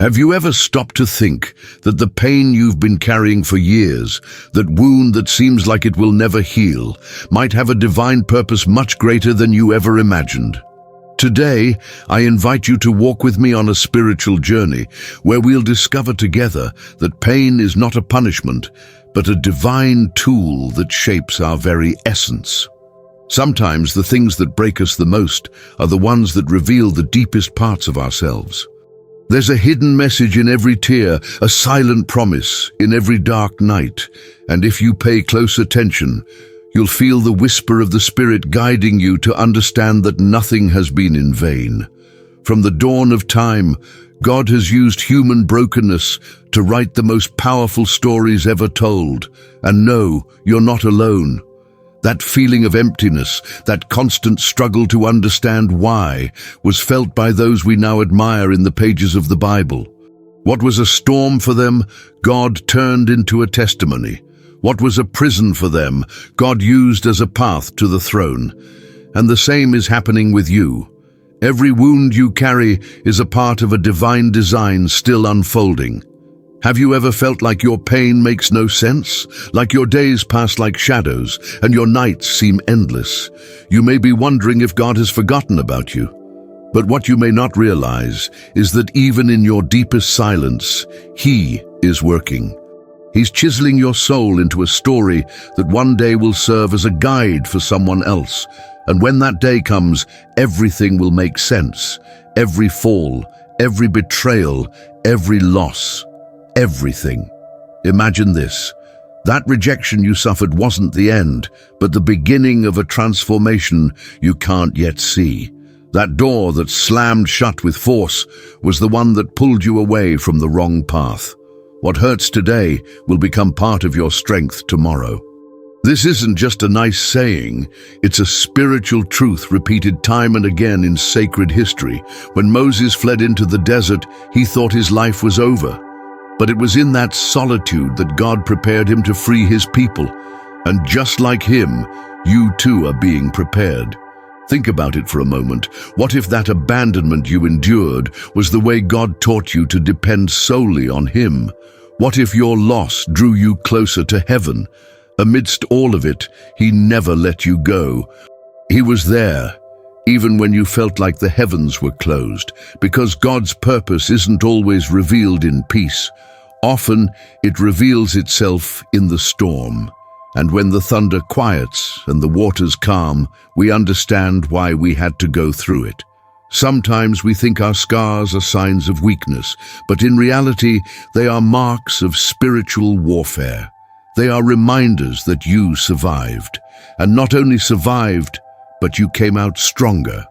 Have you ever stopped to think that the pain you've been carrying for years, that wound that seems like it will never heal, might have a divine purpose much greater than you ever imagined? Today, I invite you to walk with me on a spiritual journey where we'll discover together that pain is not a punishment, but a divine tool that shapes our very essence. Sometimes the things that break us the most are the ones that reveal the deepest parts of ourselves. There's a hidden message in every tear, a silent promise in every dark night, and if you pay close attention, you'll feel the whisper of the Spirit guiding you to understand that nothing has been in vain. From the dawn of time, God has used human brokenness to write the most powerful stories ever told. And no, you're not alone. That feeling of emptiness, that constant struggle to understand why, was felt by those we now admire in the pages of the Bible. What was a storm for them, God turned into a testimony. What was a prison for them, God used as a path to the throne. And the same is happening with you. Every wound you carry is a part of a divine design still unfolding. Have you ever felt like your pain makes no sense? Like your days pass like shadows and your nights seem endless? You may be wondering if God has forgotten about you. But what you may not realize is that even in your deepest silence, He is working. He's chiseling your soul into a story that one day will serve as a guide for someone else. And when that day comes, everything will make sense. Every fall, every betrayal, every loss. Everything. Imagine this. That rejection you suffered wasn't the end, but the beginning of a transformation you can't yet see. That door that slammed shut with force was the one that pulled you away from the wrong path. What hurts today will become part of your strength tomorrow. This isn't just a nice saying, it's a spiritual truth repeated time and again in sacred history. When Moses fled into the desert, he thought his life was over. But it was in that solitude that God prepared him to free his people. And just like him, you too are being prepared. Think about it for a moment. What if that abandonment you endured was the way God taught you to depend solely on Him? What if your loss drew you closer to heaven? Amidst all of it, He never let you go. He was there, even when you felt like the heavens were closed, because God's purpose isn't always revealed in peace. Often, it reveals itself in the storm. And when the thunder quiets and the waters calm, we understand why we had to go through it. Sometimes we think our scars are signs of weakness, but in reality, they are marks of spiritual warfare. They are reminders that you survived. And not only survived, but you came out stronger.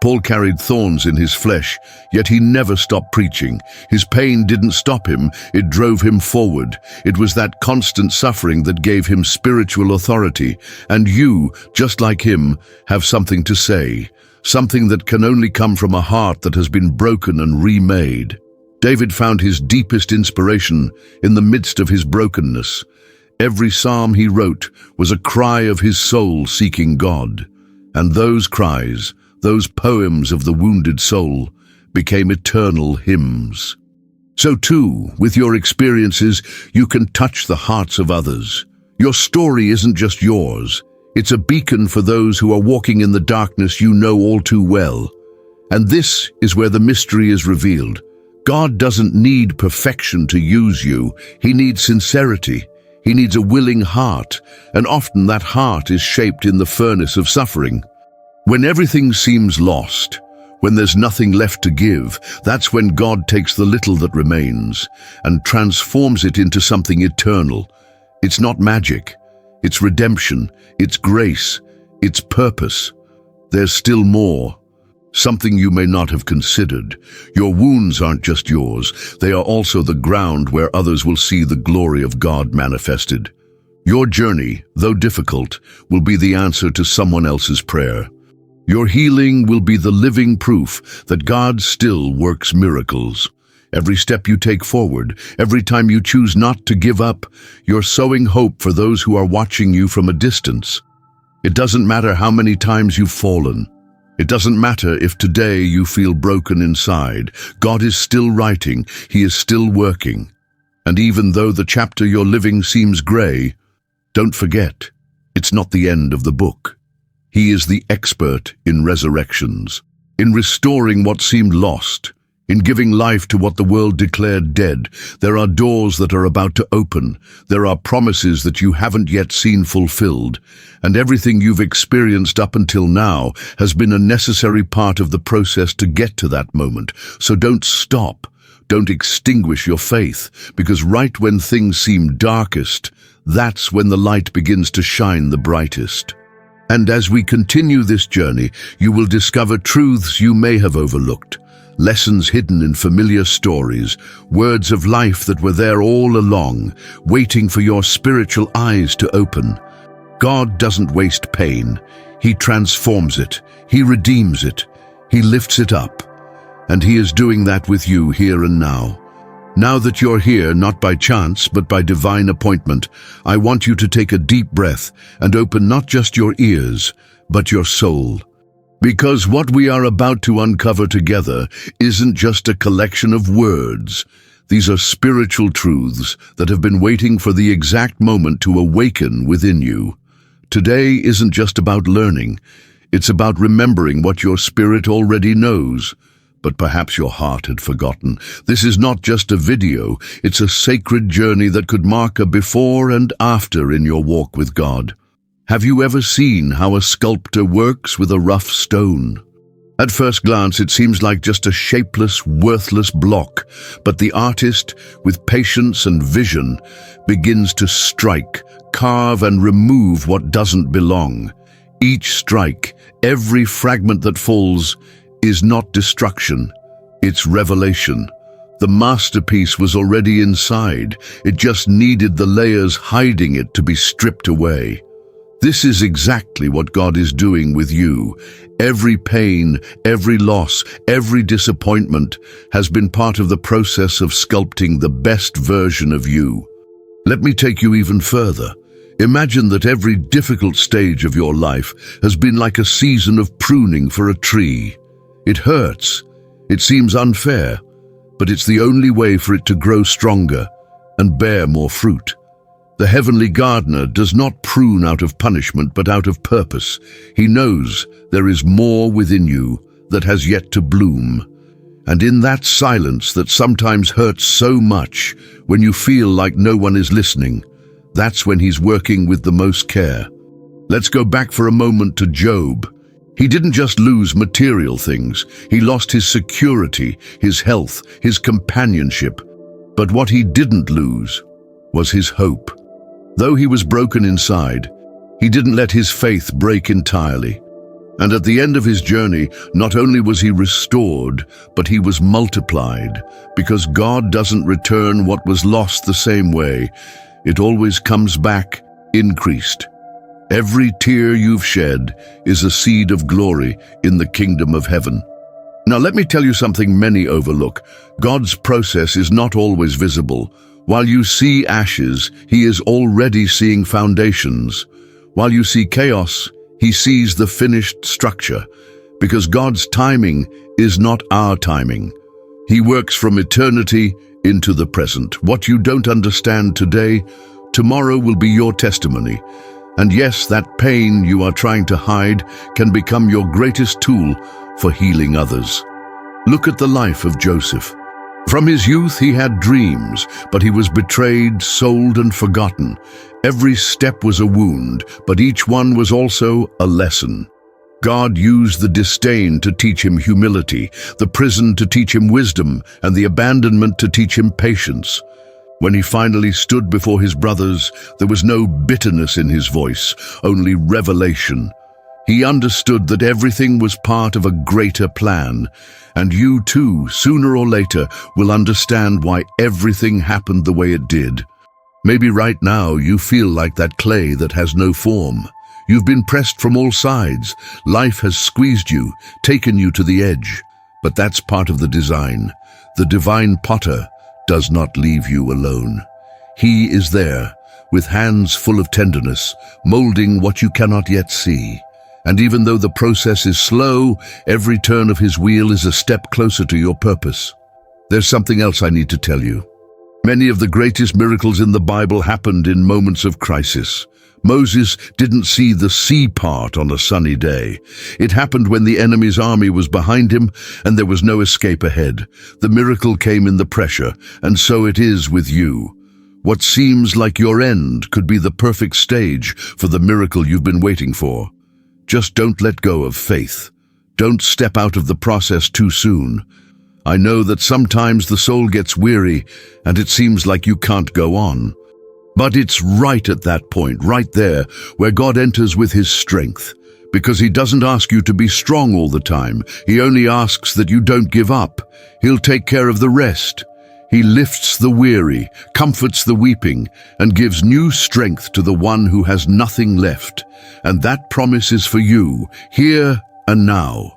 Paul carried thorns in his flesh, yet he never stopped preaching. His pain didn't stop him, it drove him forward. It was that constant suffering that gave him spiritual authority. And you, just like him, have something to say. Something that can only come from a heart that has been broken and remade. David found his deepest inspiration in the midst of his brokenness. Every psalm he wrote was a cry of his soul seeking God. And those cries, those poems of the wounded soul, became eternal hymns. So too, with your experiences, you can touch the hearts of others. Your story isn't just yours. It's a beacon for those who are walking in the darkness you know all too well. And this is where the mystery is revealed. God doesn't need perfection to use you. He needs sincerity. He needs a willing heart, and often that heart is shaped in the furnace of suffering. When everything seems lost, when there's nothing left to give, that's when God takes the little that remains and transforms it into something eternal. It's not magic, it's redemption, it's grace, it's purpose. There's still more, something you may not have considered. Your wounds aren't just yours, they are also the ground where others will see the glory of God manifested. Your journey, though difficult, will be the answer to someone else's prayer. Your healing will be the living proof that God still works miracles. Every step you take forward, every time you choose not to give up, you're sowing hope for those who are watching you from a distance. It doesn't matter how many times you've fallen. It doesn't matter if today you feel broken inside. God is still writing. He is still working. And even though the chapter you're living seems gray, don't forget, it's not the end of the book. He is the expert in resurrections, in restoring what seemed lost, in giving life to what the world declared dead. There are doors that are about to open. There are promises that you haven't yet seen fulfilled. And everything you've experienced up until now has been a necessary part of the process to get to that moment. So don't stop. Don't extinguish your faith, because right when things seem darkest, that's when the light begins to shine the brightest. And as we continue this journey, you will discover truths you may have overlooked, lessons hidden in familiar stories, words of life that were there all along, waiting for your spiritual eyes to open. God doesn't waste pain. He transforms it. He redeems it. He lifts it up. And He is doing that with you here and now. Now that you're here, not by chance, but by divine appointment, I want you to take a deep breath and open not just your ears, but your soul. Because what we are about to uncover together isn't just a collection of words. These are spiritual truths that have been waiting for the exact moment to awaken within you. Today isn't just about learning. It's about remembering what your spirit already knows, but perhaps your heart had forgotten. This is not just a video, it's a sacred journey that could mark a before and after in your walk with God. Have you ever seen how a sculptor works with a rough stone? At first glance, it seems like just a shapeless, worthless block, but the artist, with patience and vision, begins to strike, carve and remove what doesn't belong. Each strike, every fragment that falls, is not destruction, it's revelation. The masterpiece was already inside, it just needed the layers hiding it to be stripped away. This is exactly what God is doing with you. Every pain, every loss, every disappointment has been part of the process of sculpting the best version of you. Let me take you even further. Imagine that every difficult stage of your life has been like a season of pruning for a tree. It hurts, it seems unfair, but it's the only way for it to grow stronger and bear more fruit. The heavenly gardener does not prune out of punishment but out of purpose. He knows there is more within you that has yet to bloom. And in that silence that sometimes hurts so much, when you feel like no one is listening, that's when He's working with the most care. Let's go back for a moment to Job. He didn't just lose material things, he lost his security, his health, his companionship. But what he didn't lose was his hope. Though he was broken inside, he didn't let his faith break entirely. And at the end of his journey, not only was he restored, but he was multiplied, because God doesn't return what was lost the same way. It always comes back increased. Every tear you've shed is a seed of glory in the kingdom of heaven. Now let me tell you something many overlook. God's process is not always visible. While you see ashes, He is already seeing foundations. While you see chaos, He sees the finished structure. Because God's timing is not our timing. He works from eternity into the present. What you don't understand today, tomorrow will be your testimony. And yes, that pain you are trying to hide can become your greatest tool for healing others. Look at the life of Joseph. From his youth he had dreams, but he was betrayed, sold, and forgotten. Every step was a wound, but each one was also a lesson. God used the disdain to teach him humility, the prison to teach him wisdom, and the abandonment to teach him patience. When he finally stood before his brothers, there was no bitterness in his voice, only revelation. He understood that everything was part of a greater plan, and you too, sooner or later, will understand why everything happened the way it did. Maybe right now you feel like that clay that has no form. You've been pressed from all sides. Life has squeezed you, taken you to the edge. But that's part of the design. The divine potter does not leave you alone. He is there, with hands full of tenderness, molding what you cannot yet see. And even though the process is slow, every turn of his wheel is a step closer to your purpose. There's something else I need to tell you. Many of the greatest miracles in the Bible happened in moments of crisis. Moses didn't see the sea part on a sunny day. It happened when the enemy's army was behind him and there was no escape ahead. The miracle came in the pressure, and so it is with you. What seems like your end could be the perfect stage for the miracle you've been waiting for. Just don't let go of faith. Don't step out of the process too soon. I know that sometimes the soul gets weary and it seems like you can't go on. But it's right at that point, right there, where God enters with his strength. Because he doesn't ask you to be strong all the time. He only asks that you don't give up. He'll take care of the rest. He lifts the weary, comforts the weeping, and gives new strength to the one who has nothing left. And that promise is for you, here and now.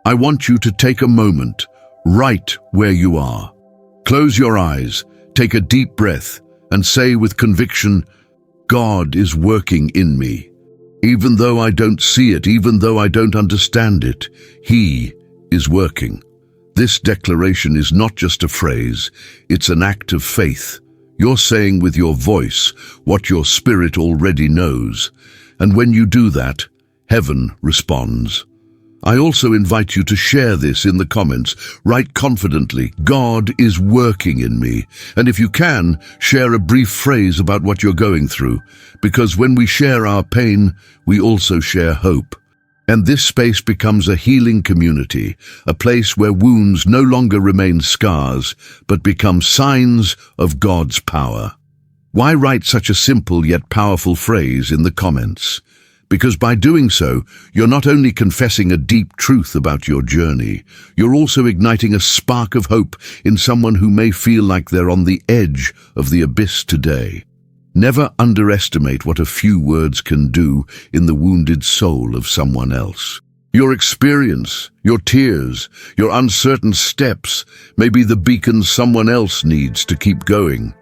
I want you to take a moment, right where you are. Close your eyes, take a deep breath, and say with conviction, God is working in me. Even though I don't see it, even though I don't understand it, he is working. This declaration is not just a phrase, it's an act of faith. You're saying with your voice what your spirit already knows. And when you do that, heaven responds. I also invite you to share this in the comments. Write confidently, God is working in me. And if you can, share a brief phrase about what you're going through. Because when we share our pain, we also share hope. And this space becomes a healing community, a place where wounds no longer remain scars, but become signs of God's power. Why write such a simple yet powerful phrase in the comments? Because by doing so, you're not only confessing a deep truth about your journey, you're also igniting a spark of hope in someone who may feel like they're on the edge of the abyss today. Never underestimate what a few words can do in the wounded soul of someone else. Your experience, your tears, your uncertain steps may be the beacon someone else needs to keep going.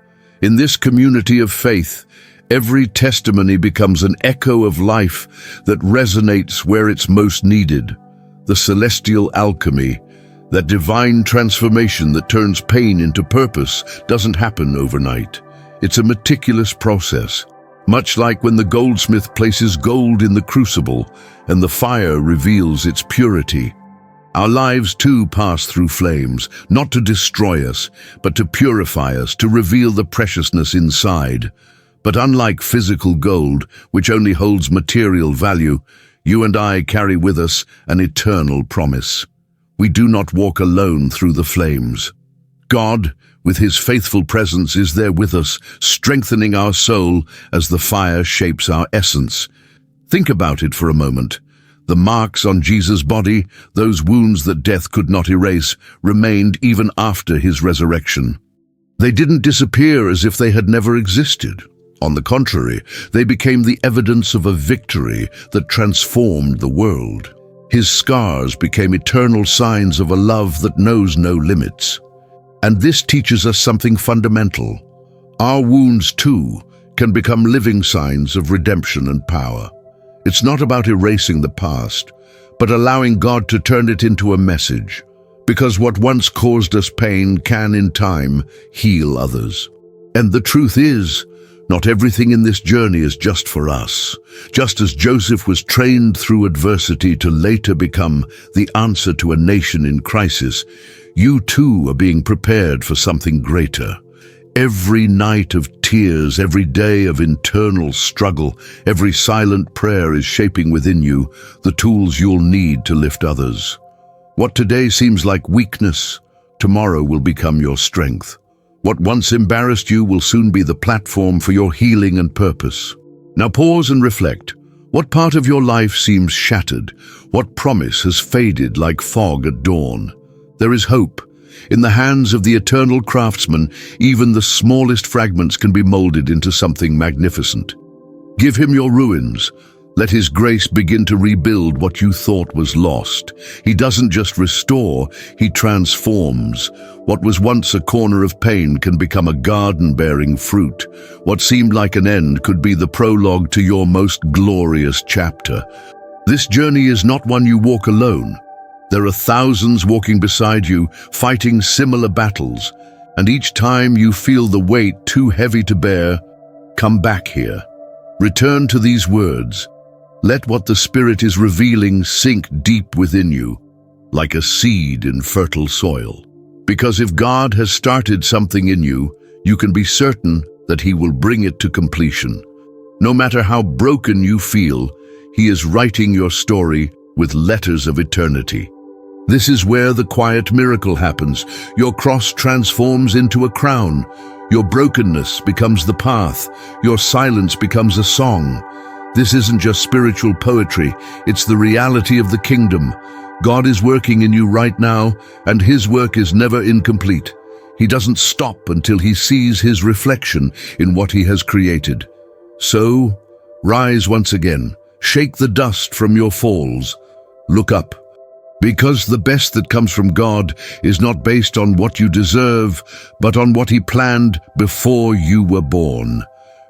In this community of faith, every testimony becomes an echo of life that resonates where it's most needed. The celestial alchemy, that divine transformation that turns pain into purpose, doesn't happen overnight. It's a meticulous process, much like when the goldsmith places gold in the crucible and the fire reveals its purity. Our lives too pass through flames, not to destroy us, but to purify us, to reveal the preciousness inside. But unlike physical gold, which only holds material value, you and I carry with us an eternal promise. We do not walk alone through the flames. God, with his faithful presence, is there with us, strengthening our soul as the fire shapes our essence. Think about it for a moment. The marks on Jesus' body, those wounds that death could not erase, remained even after his resurrection. They didn't disappear as if they had never existed. On the contrary, they became the evidence of a victory that transformed the world. His scars became eternal signs of a love that knows no limits. And this teaches us something fundamental. Our wounds, too, can become living signs of redemption and power. It's not about erasing the past, but allowing God to turn it into a message. Because what once caused us pain can, in time, heal others. And the truth is, not everything in this journey is just for us. Just as Joseph was trained through adversity to later become the answer to a nation in crisis, you too are being prepared for something greater. Every night of tears, every day of internal struggle, every silent prayer is shaping within you the tools you'll need to lift others. What today seems like weakness, tomorrow will become your strength. What once embarrassed you will soon be the platform for your healing and purpose. Now pause and reflect. What part of your life seems shattered? What promise has faded like fog at dawn? There is hope. In the hands of the eternal craftsman, even the smallest fragments can be molded into something magnificent. Give him your ruins. Let his grace begin to rebuild what you thought was lost. He doesn't just restore, he transforms. What was once a corner of pain can become a garden bearing fruit. What seemed like an end could be the prologue to your most glorious chapter. This journey is not one you walk alone. There are thousands walking beside you, fighting similar battles, and each time you feel the weight too heavy to bear, come back here. Return to these words. Let what the Spirit is revealing sink deep within you, like a seed in fertile soil. Because if God has started something in you, you can be certain that He will bring it to completion. No matter how broken you feel, He is writing your story with letters of eternity. This is where the quiet miracle happens. Your cross transforms into a crown. Your brokenness becomes the path. Your silence becomes a song. This isn't just spiritual poetry, it's the reality of the kingdom. God is working in you right now, and His work is never incomplete. He doesn't stop until He sees His reflection in what He has created. So, rise once again. Shake the dust from your falls. Look up. Because the best that comes from God is not based on what you deserve, but on what He planned before you were born.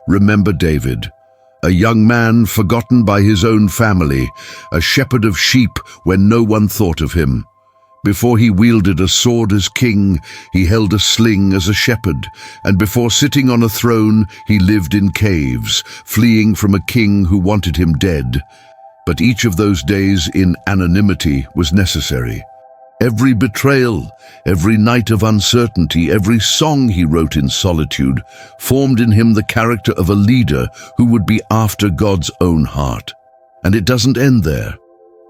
Remember David, a young man forgotten by his own family, a shepherd of sheep when no one thought of him. Before he wielded a sword as king, he held a sling as a shepherd, and before sitting on a throne, he lived in caves, fleeing from a king who wanted him dead. But each of those days in anonymity was necessary. Every betrayal, every night of uncertainty, every song he wrote in solitude, formed in him the character of a leader who would be after God's own heart. And it doesn't end there.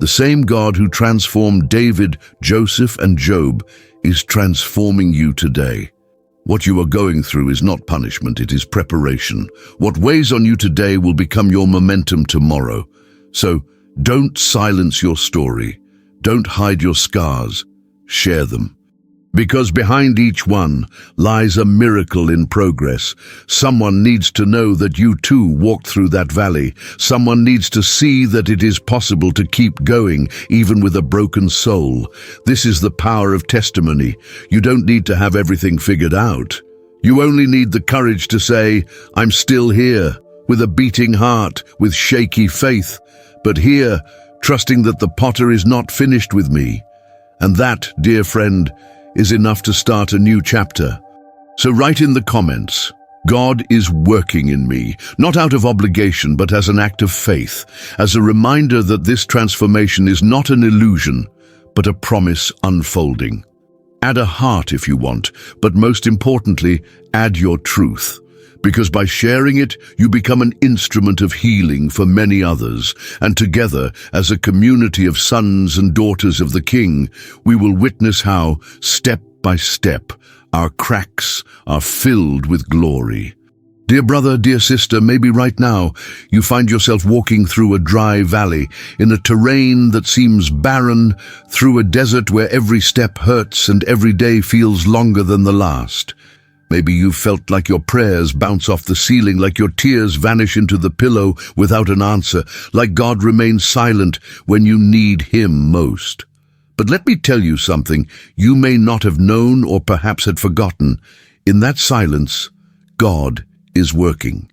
The same God who transformed David, Joseph, and Job is transforming you today. What you are going through is not punishment, it is preparation. What weighs on you today will become your momentum tomorrow. So don't silence your story. Don't hide your scars. Share them. Because behind each one lies a miracle in progress. Someone needs to know that you too walked through that valley. Someone needs to see that it is possible to keep going, even with a broken soul. This is the power of testimony. You don't need to have everything figured out. You only need the courage to say, I'm still here, with a beating heart, with shaky faith, but here, trusting that the potter is not finished with me. And that, dear friend, is enough to start a new chapter. So write in the comments, God is working in me, not out of obligation, but as an act of faith, as a reminder that this transformation is not an illusion, but a promise unfolding. Add a heart if you want, but most importantly, add your truth. Because by sharing it, you become an instrument of healing for many others, and together, as a community of sons and daughters of the King, we will witness how, step by step, our cracks are filled with glory. Dear brother, dear sister, maybe right now you find yourself walking through a dry valley, in a terrain that seems barren, through a desert where every step hurts and every day feels longer than the last. Maybe you've felt like your prayers bounce off the ceiling, like your tears vanish into the pillow without an answer, like God remains silent when you need Him most. But let me tell you something you may not have known or perhaps had forgotten. In that silence, God is working.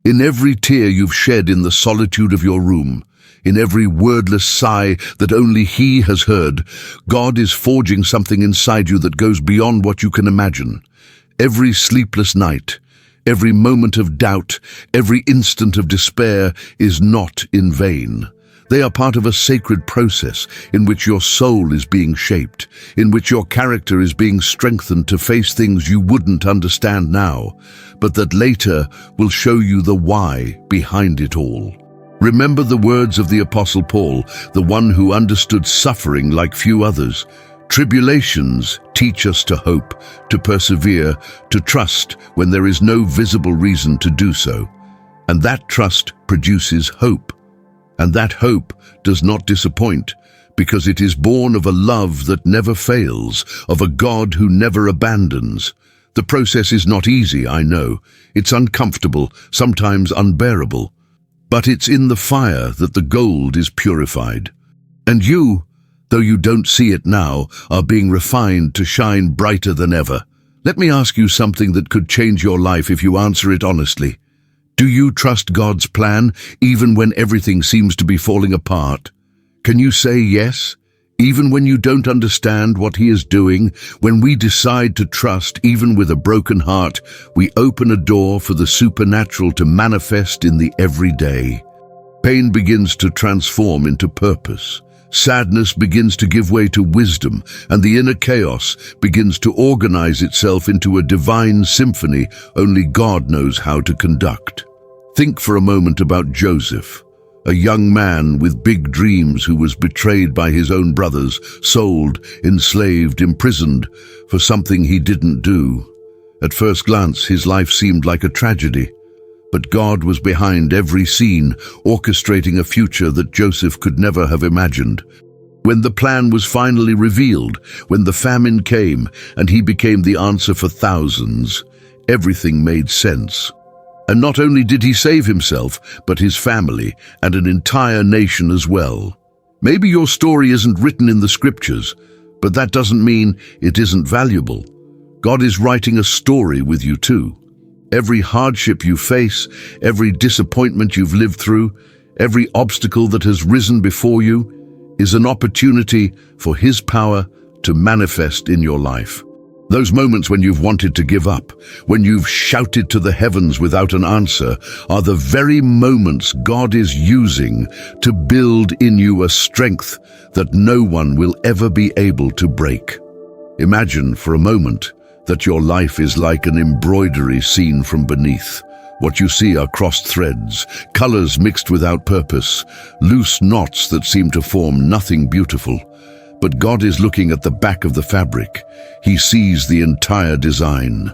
In every tear you've shed in the solitude of your room, in every wordless sigh that only He has heard, God is forging something inside you that goes beyond what you can imagine. Every sleepless night, every moment of doubt, every instant of despair is not in vain. They are part of a sacred process in which your soul is being shaped, in which your character is being strengthened to face things you wouldn't understand now, but that later will show you the why behind it all. Remember the words of the Apostle Paul, the one who understood suffering like few others. Tribulations teach us to hope, to persevere, to trust when there is no visible reason to do so. And that trust produces hope. And that hope does not disappoint, because it is born of a love that never fails, of a God who never abandons. The process is not easy, I know. It's uncomfortable, sometimes unbearable. But it's in the fire that the gold is purified. And you, though you don't see it now, are being refined to shine brighter than ever. Let me ask you something that could change your life if you answer it honestly. Do you trust God's plan, even when everything seems to be falling apart? Can you say yes? Even when you don't understand what He is doing, when we decide to trust, even with a broken heart, we open a door for the supernatural to manifest in the everyday. Pain begins to transform into purpose. Sadness begins to give way to wisdom, and the inner chaos begins to organize itself into a divine symphony only God knows how to conduct. Think for a moment about Joseph, a young man with big dreams who was betrayed by his own brothers, sold, enslaved, imprisoned for something he didn't do. At first glance, his life seemed like a tragedy, but God was behind every scene, orchestrating a future that Joseph could never have imagined. When the plan was finally revealed, when the famine came and he became the answer for thousands, everything made sense. And not only did he save himself, but his family and an entire nation as well. Maybe your story isn't written in the scriptures, but that doesn't mean it isn't valuable. God is writing a story with you too. Every hardship you face, every disappointment you've lived through, every obstacle that has risen before you is an opportunity for His power to manifest in your life. Those moments when you've wanted to give up, when you've shouted to the heavens without an answer, are the very moments God is using to build in you a strength that no one will ever be able to break. Imagine for a moment that your life is like an embroidery seen from beneath. What you see are crossed threads, colors mixed without purpose, loose knots that seem to form nothing beautiful. But God is looking at the back of the fabric. He sees the entire design.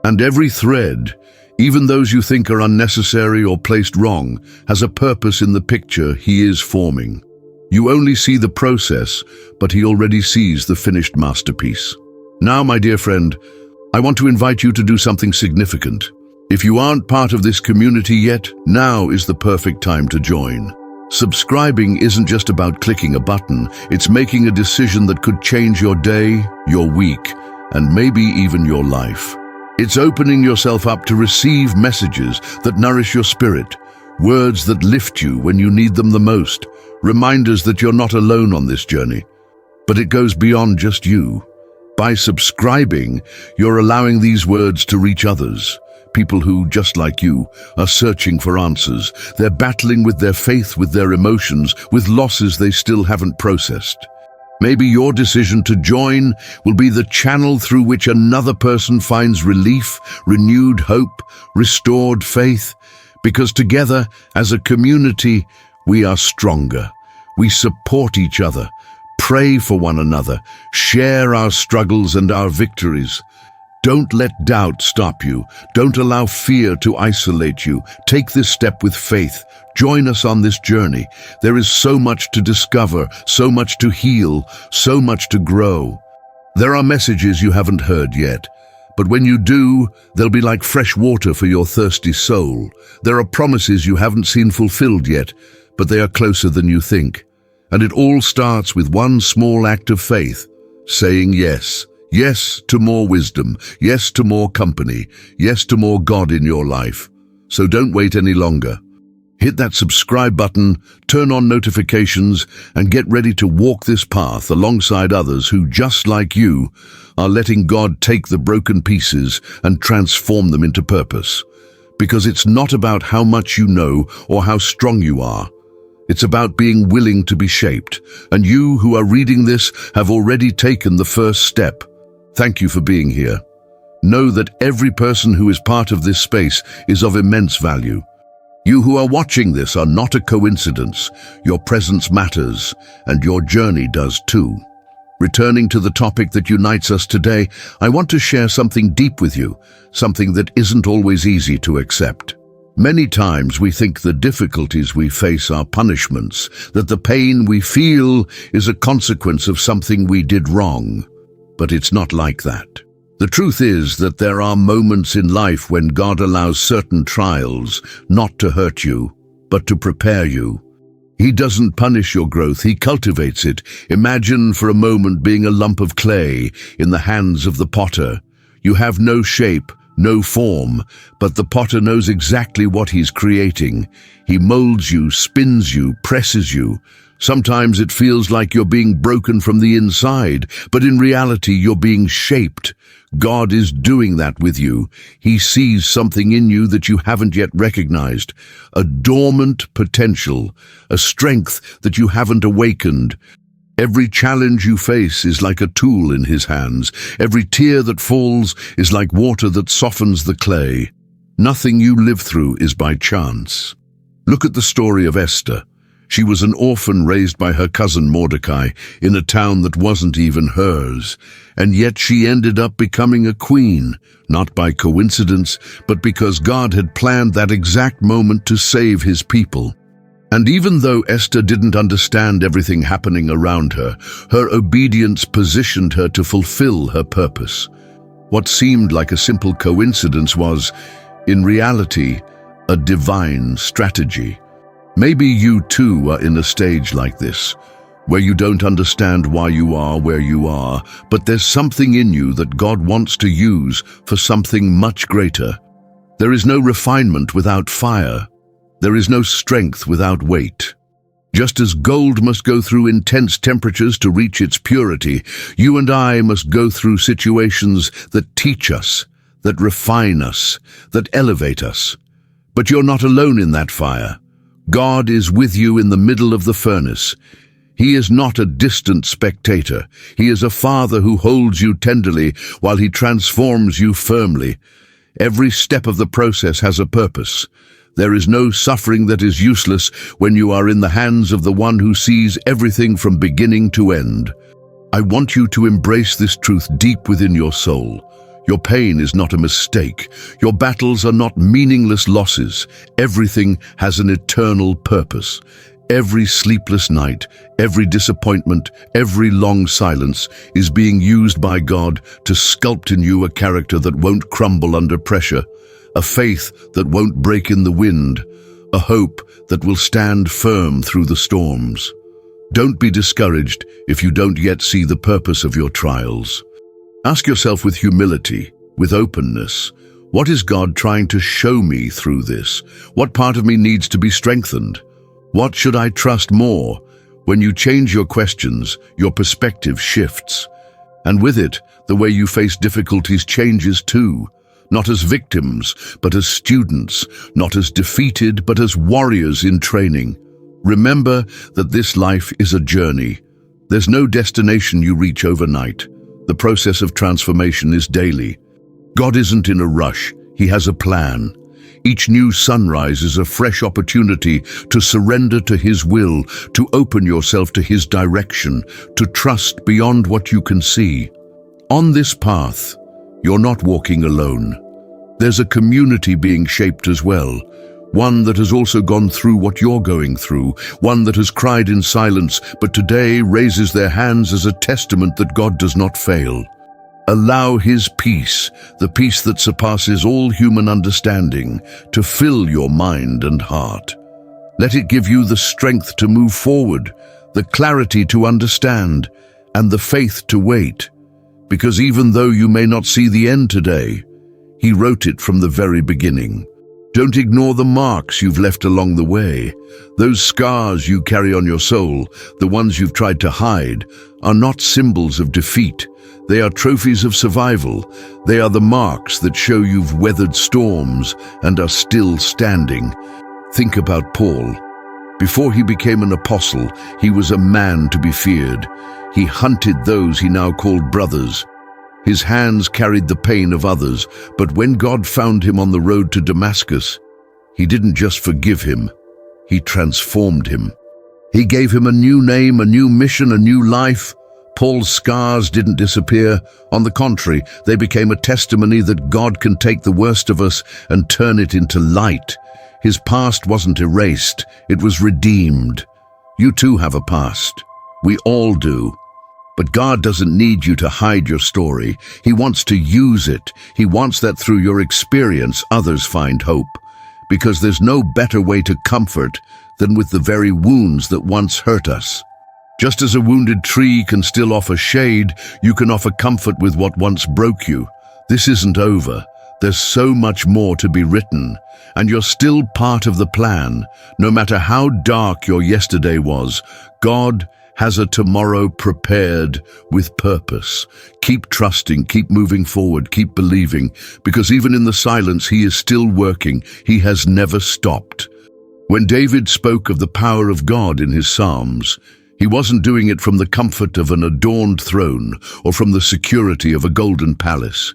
And every thread, even those you think are unnecessary or placed wrong, has a purpose in the picture He is forming. You only see the process, but He already sees the finished masterpiece. Now, my dear friend, I want to invite you to do something significant. If you aren't part of this community yet, now is the perfect time to join. Subscribing isn't just about clicking a button, it's making a decision that could change your day, your week, and maybe even your life. It's opening yourself up to receive messages that nourish your spirit, words that lift you when you need them the most, reminders that you're not alone on this journey. But it goes beyond just you. By subscribing, you're allowing these words to reach others. People who, just like you, are searching for answers. They're battling with their faith, with their emotions, with losses they still haven't processed. Maybe your decision to join will be the channel through which another person finds relief, renewed hope, restored faith. Because together, as a community, we are stronger. We support each other, pray for one another, share our struggles and our victories. Don't let doubt stop you. Don't allow fear to isolate you. Take this step with faith. Join us on this journey. There is so much to discover, so much to heal, so much to grow. There are messages you haven't heard yet, but when you do, they'll be like fresh water for your thirsty soul. There are promises you haven't seen fulfilled yet, but they are closer than you think. And it all starts with one small act of faith, saying yes. Yes to more wisdom, yes to more company, yes to more God in your life. So don't wait any longer. Hit that subscribe button, turn on notifications, and get ready to walk this path alongside others who, just like you, are letting God take the broken pieces and transform them into purpose. Because it's not about how much you know or how strong you are. It's about being willing to be shaped. And you who are reading this have already taken the first step. Thank you for being here. Know that every person who is part of this space is of immense value. You who are watching this are not a coincidence. Your presence matters, and your journey does too. Returning to the topic that unites us today, I want to share something deep with you, something that isn't always easy to accept. Many times we think the difficulties we face are punishments, that the pain we feel is a consequence of something we did wrong. But it's not like that. The truth is that there are moments in life when God allows certain trials not to hurt you, but to prepare you. He doesn't punish your growth, He cultivates it. Imagine for a moment being a lump of clay in the hands of the potter. You have no shape, no form, but the potter knows exactly what he's creating. He molds you, spins you, presses you, Sometimes it feels like you're being broken from the inside, but in reality you're being shaped. God is doing that with you. He sees something in you that you haven't yet recognized, a dormant potential, a strength that you haven't awakened. Every challenge you face is like a tool in His hands. Every tear that falls is like water that softens the clay. Nothing you live through is by chance. Look at the story of Esther. She was an orphan raised by her cousin Mordecai in a town that wasn't even hers, and yet she ended up becoming a queen, not by coincidence, but because God had planned that exact moment to save His people. And even though Esther didn't understand everything happening around her, her obedience positioned her to fulfill her purpose. What seemed like a simple coincidence was, in reality, a divine strategy. Maybe you too are in a stage like this, where you don't understand why you are where you are, but there's something in you that God wants to use for something much greater. There is no refinement without fire. There is no strength without weight. Just as gold must go through intense temperatures to reach its purity, you and I must go through situations that teach us, that refine us, that elevate us. But you're not alone in that fire. God is with you in the middle of the furnace. He is not a distant spectator. He is a Father who holds you tenderly while He transforms you firmly. Every step of the process has a purpose. There is no suffering that is useless when you are in the hands of the One who sees everything from beginning to end. I want you to embrace this truth deep within your soul. Your pain is not a mistake. Your battles are not meaningless losses. Everything has an eternal purpose. Every sleepless night, every disappointment, every long silence is being used by God to sculpt in you a character that won't crumble under pressure, a faith that won't break in the wind, a hope that will stand firm through the storms. Don't be discouraged if you don't yet see the purpose of your trials. Ask yourself with humility, with openness, what is God trying to show me through this? What part of me needs to be strengthened? What should I trust more? When you change your questions, your perspective shifts. And with it, the way you face difficulties changes too. Not as victims, but as students. Not as defeated, but as warriors in training. Remember that this life is a journey. There's no destination you reach overnight. The process of transformation is daily. God isn't in a rush. He has a plan. Each new sunrise is a fresh opportunity to surrender to His will, to open yourself to His direction, to trust beyond what you can see. On this path, you're not walking alone. There's a community being shaped as well. One that has also gone through what you're going through, one that has cried in silence, but today raises their hands as a testament that God does not fail. Allow His peace, the peace that surpasses all human understanding, to fill your mind and heart. Let it give you the strength to move forward, the clarity to understand, and the faith to wait. Because even though you may not see the end today, He wrote it from the very beginning. Don't ignore the marks you've left along the way. Those scars you carry on your soul, the ones you've tried to hide, are not symbols of defeat. They are trophies of survival. They are the marks that show you've weathered storms and are still standing. Think about Paul. Before he became an apostle, he was a man to be feared. He hunted those he now called brothers. His hands carried the pain of others, but when God found him on the road to Damascus, He didn't just forgive him, He transformed him. He gave him a new name, a new mission, a new life. Paul's scars didn't disappear. On the contrary, they became a testimony that God can take the worst of us and turn it into light. His past wasn't erased, it was redeemed. You too have a past. We all do. But God doesn't need you to hide your story. He wants to use it. He wants that through your experience others find hope. Because there's no better way to comfort than with the very wounds that once hurt us. Just as a wounded tree can still offer shade, you can offer comfort with what once broke you. This isn't over. There's so much more to be written, and you're still part of the plan. No matter how dark your yesterday was, God has a tomorrow prepared with purpose. Keep trusting, keep moving forward, keep believing, because even in the silence, He is still working. He has never stopped. When David spoke of the power of God in his Psalms, he wasn't doing it from the comfort of an adorned throne or from the security of a golden palace.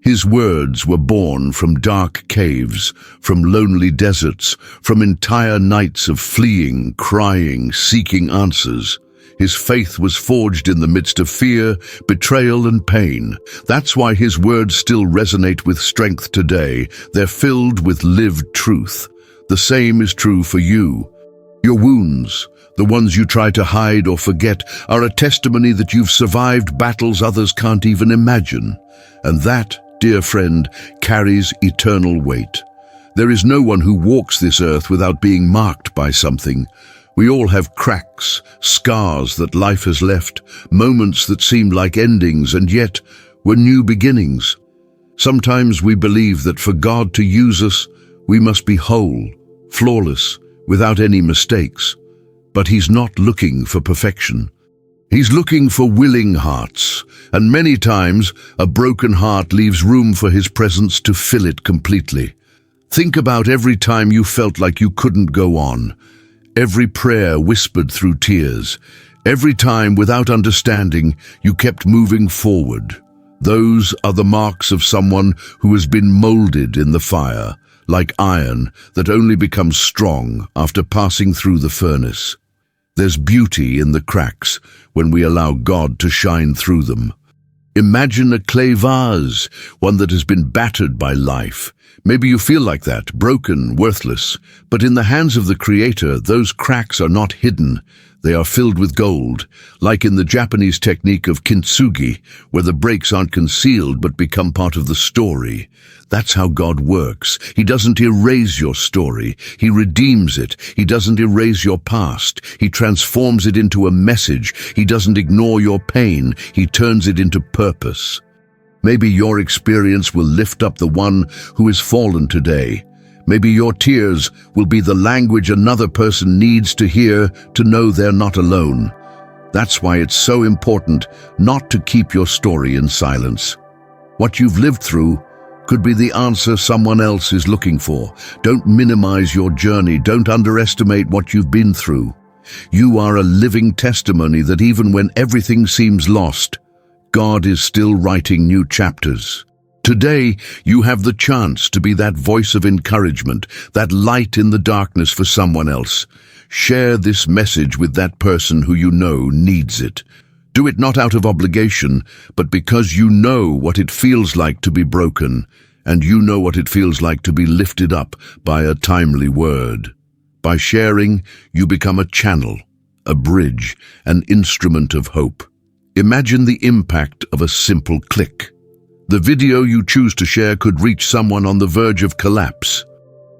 His words were born from dark caves, from lonely deserts, from entire nights of fleeing, crying, seeking answers. His faith was forged in the midst of fear, betrayal, and pain. That's why his words still resonate with strength today. They're filled with lived truth. The same is true for you. Your wounds, the ones you try to hide or forget, are a testimony that you've survived battles others can't even imagine. And that, dear friend, carries eternal weight. There is no one who walks this earth without being marked by something. We all have cracks, scars that life has left, moments that seemed like endings and yet were new beginnings. Sometimes we believe that for God to use us, we must be whole, flawless, without any mistakes. But He's not looking for perfection. He's looking for willing hearts, and many times a broken heart leaves room for His presence to fill it completely. Think about every time you felt like you couldn't go on, every prayer whispered through tears, every time without understanding you kept moving forward. Those are the marks of someone who has been molded in the fire, like iron that only becomes strong after passing through the furnace. There's beauty in the cracks when we allow God to shine through them. Imagine a clay vase, one that has been battered by life. Maybe you feel like that, broken, worthless. But in the hands of the Creator, those cracks are not hidden. They are filled with gold, like in the Japanese technique of kintsugi, where the breaks aren't concealed but become part of the story. That's how God works. He doesn't erase your story. He redeems it. He doesn't erase your past. He transforms it into a message. He doesn't ignore your pain. He turns it into purpose. Maybe your experience will lift up the one who has fallen today. Maybe your tears will be the language another person needs to hear to know they're not alone. That's why it's so important not to keep your story in silence. What you've lived through could be the answer someone else is looking for. Don't minimize your journey. Don't underestimate what you've been through. You are a living testimony that even when everything seems lost, God is still writing new chapters. Today, you have the chance to be that voice of encouragement, that light in the darkness for someone else. Share this message with that person who you know needs it. Do it not out of obligation, but because you know what it feels like to be broken, and you know what it feels like to be lifted up by a timely word. By sharing, you become a channel, a bridge, an instrument of hope. Imagine the impact of a simple click. The video you choose to share could reach someone on the verge of collapse,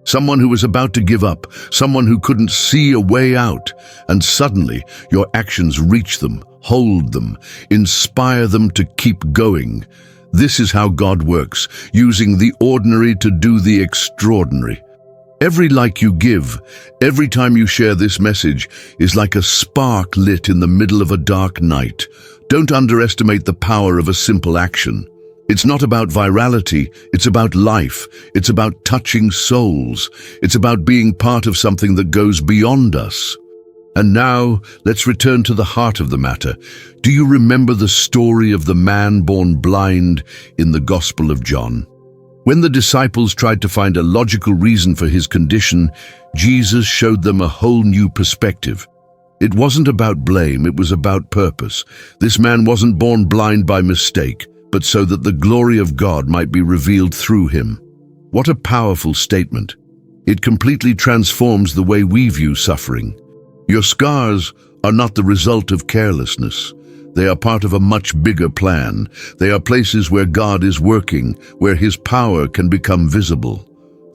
someone who was about to give up, someone who couldn't see a way out, and suddenly your actions reach them, hold them, inspire them to keep going. This is how God works, using the ordinary to do the extraordinary. Every like you give, every time you share this message, is like a spark lit in the middle of a dark night. Don't underestimate the power of a simple action. It's not about virality, it's about life. It's about touching souls. It's about being part of something that goes beyond us. And now, let's return to the heart of the matter. Do you remember the story of the man born blind in the Gospel of John? When the disciples tried to find a logical reason for his condition, Jesus showed them a whole new perspective. It wasn't about blame, it was about purpose. This man wasn't born blind by mistake, but so that the glory of God might be revealed through him. What a powerful statement. It completely transforms the way we view suffering. Your scars are not the result of carelessness. They are part of a much bigger plan. They are places where God is working, where His power can become visible.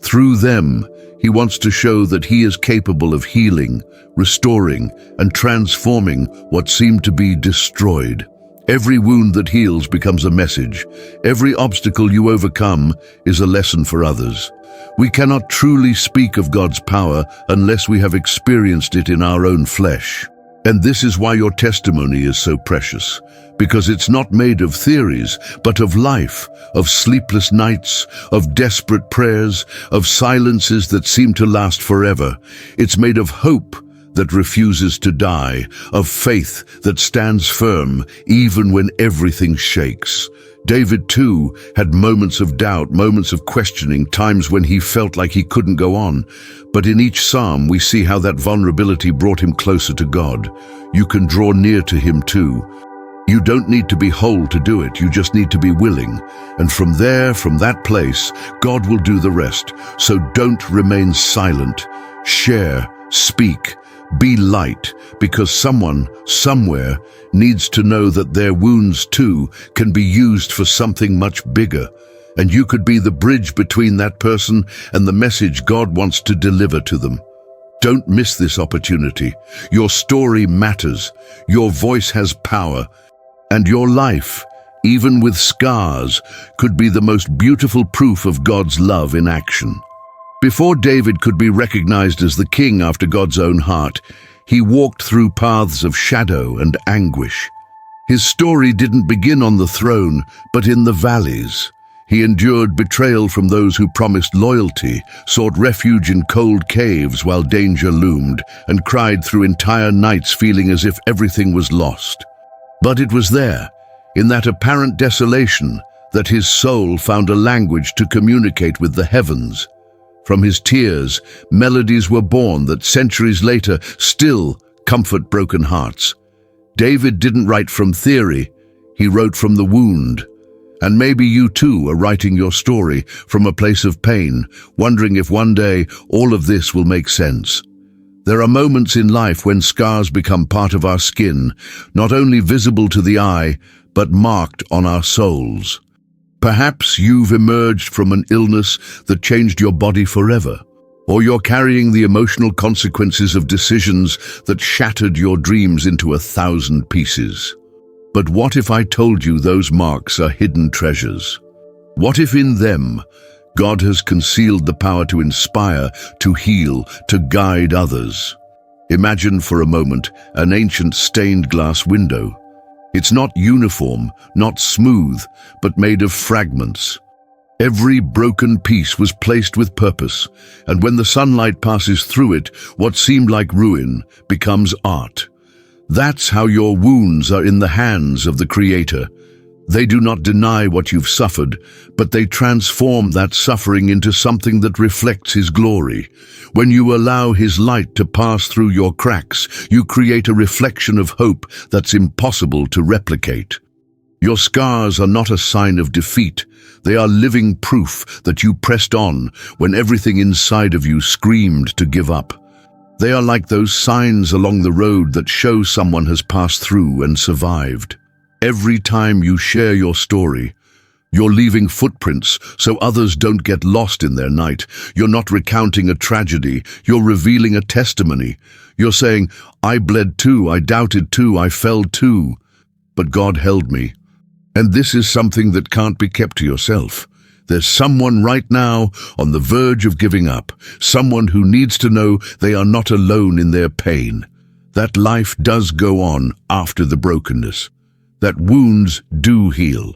Through them, He wants to show that He is capable of healing, restoring, and transforming what seemed to be destroyed. Every wound that heals becomes a message. Every obstacle you overcome is a lesson for others. We cannot truly speak of God's power unless we have experienced it in our own flesh. And this is why your testimony is so precious, because it's not made of theories, but of life, of sleepless nights, of desperate prayers, of silences that seem to last forever. It's made of hope that refuses to die, of faith that stands firm even when everything shakes. David, too, had moments of doubt, moments of questioning, times when he felt like he couldn't go on. But in each psalm, we see how that vulnerability brought him closer to God. You can draw near to him, too. You don't need to be whole to do it, you just need to be willing. And from there, from that place, God will do the rest. So don't remain silent. Share, speak, be light, because someone, somewhere, needs to know that their wounds too can be used for something much bigger. And you could be the bridge between that person and the message God wants to deliver to them. Don't miss this opportunity. Your story matters. Your voice has power. And your life, even with scars, could be the most beautiful proof of God's love in action. Before David could be recognized as the king after God's own heart, he walked through paths of shadow and anguish. His story didn't begin on the throne, but in the valleys. He endured betrayal from those who promised loyalty, sought refuge in cold caves while danger loomed, and cried through entire nights feeling as if everything was lost. But it was there, in that apparent desolation, that his soul found a language to communicate with the heavens. From his tears, melodies were born that centuries later still comfort broken hearts. David didn't write from theory, he wrote from the wound. And maybe you too are writing your story from a place of pain, wondering if one day all of this will make sense. There are moments in life when scars become part of our skin, not only visible to the eye, but marked on our souls. Perhaps you've emerged from an illness that changed your body forever, or you're carrying the emotional consequences of decisions that shattered your dreams into 1,000 pieces. But what if I told you those marks are hidden treasures? What if in them, God has concealed the power to inspire, to heal, to guide others? Imagine for a moment an ancient stained glass window. It's not uniform, not smooth, but made of fragments. Every broken piece was placed with purpose, and when the sunlight passes through it, what seemed like ruin becomes art. That's how your wounds are in the hands of the Creator. They do not deny what you've suffered, but they transform that suffering into something that reflects His glory. When you allow His light to pass through your cracks, you create a reflection of hope that's impossible to replicate. Your scars are not a sign of defeat. They are living proof that you pressed on when everything inside of you screamed to give up. They are like those signs along the road that show someone has passed through and survived. Every time you share your story, you're leaving footprints so others don't get lost in their night. You're not recounting a tragedy, you're revealing a testimony. You're saying, I bled too, I doubted too, I fell too, but God held me. And this is something that can't be kept to yourself. There's someone right now on the verge of giving up, someone who needs to know they are not alone in their pain, that life does go on after the brokenness, that wounds do heal,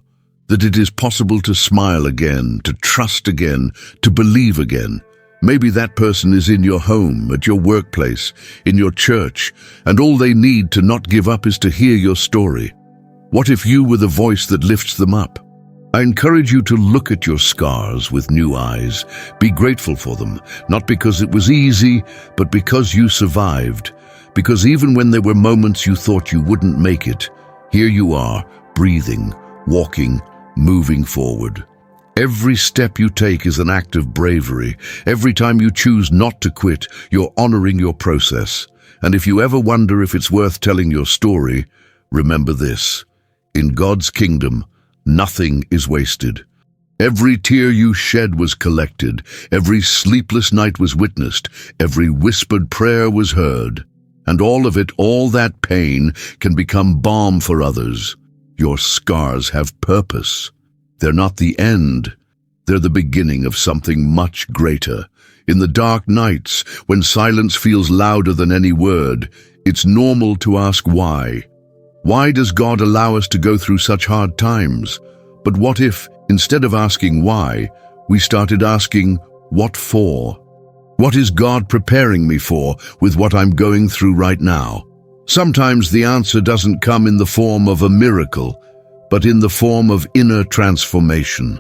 that it is possible to smile again, to trust again, to believe again. Maybe that person is in your home, at your workplace, in your church, and all they need to not give up is to hear your story. What if you were the voice that lifts them up? I encourage you to look at your scars with new eyes. Be grateful for them, not because it was easy, but because you survived. Because even when there were moments you thought you wouldn't make it, here you are, breathing, walking, moving forward. Every step you take is an act of bravery. Every time you choose not to quit, you're honoring your process. And if you ever wonder if it's worth telling your story, remember this. In God's kingdom, nothing is wasted. Every tear you shed was collected. Every sleepless night was witnessed. Every whispered prayer was heard. And all of it, all that pain, can become balm for others. Your scars have purpose. They're not the end. They're the beginning of something much greater. In the dark nights, when silence feels louder than any word, it's normal to ask why. Why does God allow us to go through such hard times? But what if, instead of asking why, we started asking, what for? What is God preparing me for with what I'm going through right now? Sometimes the answer doesn't come in the form of a miracle, but in the form of inner transformation.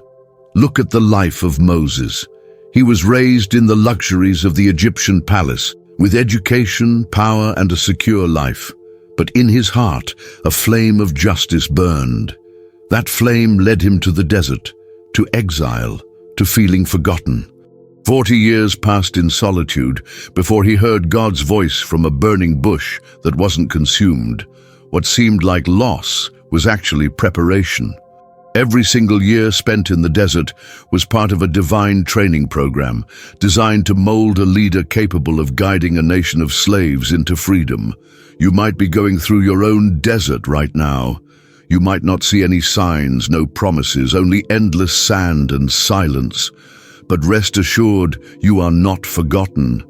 Look at the life of Moses. He was raised in the luxuries of the Egyptian palace, with education, power, and a secure life. But in his heart, a flame of justice burned. That flame led him to the desert, to exile, to feeling forgotten. 40 years passed in solitude before he heard God's voice from a burning bush that wasn't consumed. What seemed like loss was actually preparation. Every single year spent in the desert was part of a divine training program designed to mold a leader capable of guiding a nation of slaves into freedom. You might be going through your own desert right now. You might not see any signs, no promises, only endless sand and silence. But rest assured, you are not forgotten.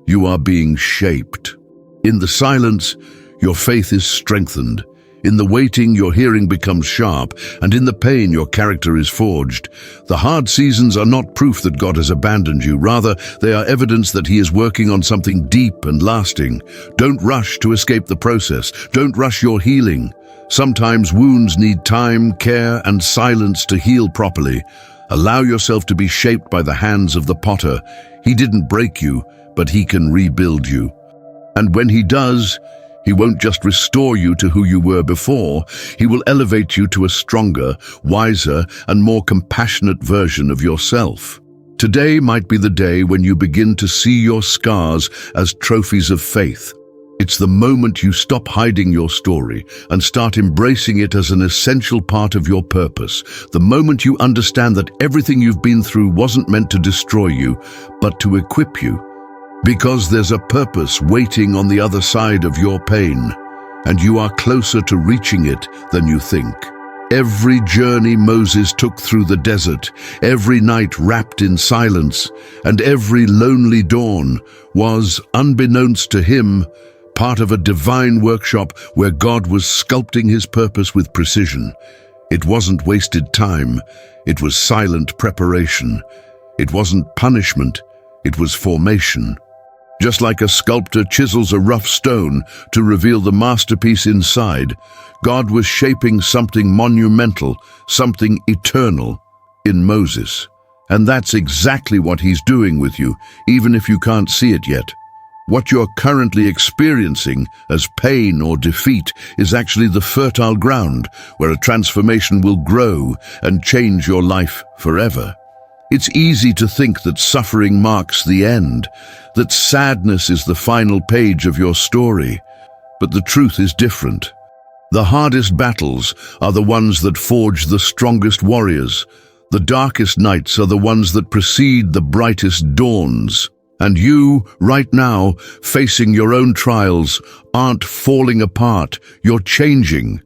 You are being shaped. In the silence, your faith is strengthened. In the waiting, your hearing becomes sharp, and in the pain, your character is forged. The hard seasons are not proof that God has abandoned you. Rather, they are evidence that He is working on something deep and lasting. Don't rush to escape the process. Don't rush your healing. Sometimes wounds need time, care, and silence to heal properly. Allow yourself to be shaped by the hands of the potter. He didn't break you, but He can rebuild you. And when He does, He won't just restore you to who you were before. He will elevate you to a stronger, wiser, and more compassionate version of yourself. Today might be the day when you begin to see your scars as trophies of faith. It's the moment you stop hiding your story and start embracing it as an essential part of your purpose. The moment you understand that everything you've been through wasn't meant to destroy you, but to equip you. Because there's a purpose waiting on the other side of your pain, and you are closer to reaching it than you think. Every journey Moses took through the desert, every night wrapped in silence, and every lonely dawn was, unbeknownst to him, part of a divine workshop where God was sculpting His purpose with precision. It wasn't wasted time, it was silent preparation. It wasn't punishment, it was formation. Just like a sculptor chisels a rough stone to reveal the masterpiece inside, God was shaping something monumental, something eternal in Moses. And that's exactly what He's doing with you, even if you can't see it yet. What you're currently experiencing as pain or defeat is actually the fertile ground where a transformation will grow and change your life forever. It's easy to think that suffering marks the end, that sadness is the final page of your story. But the truth is different. The hardest battles are the ones that forge the strongest warriors. The darkest nights are the ones that precede the brightest dawns. And you, right now, facing your own trials, aren't falling apart. You're changing.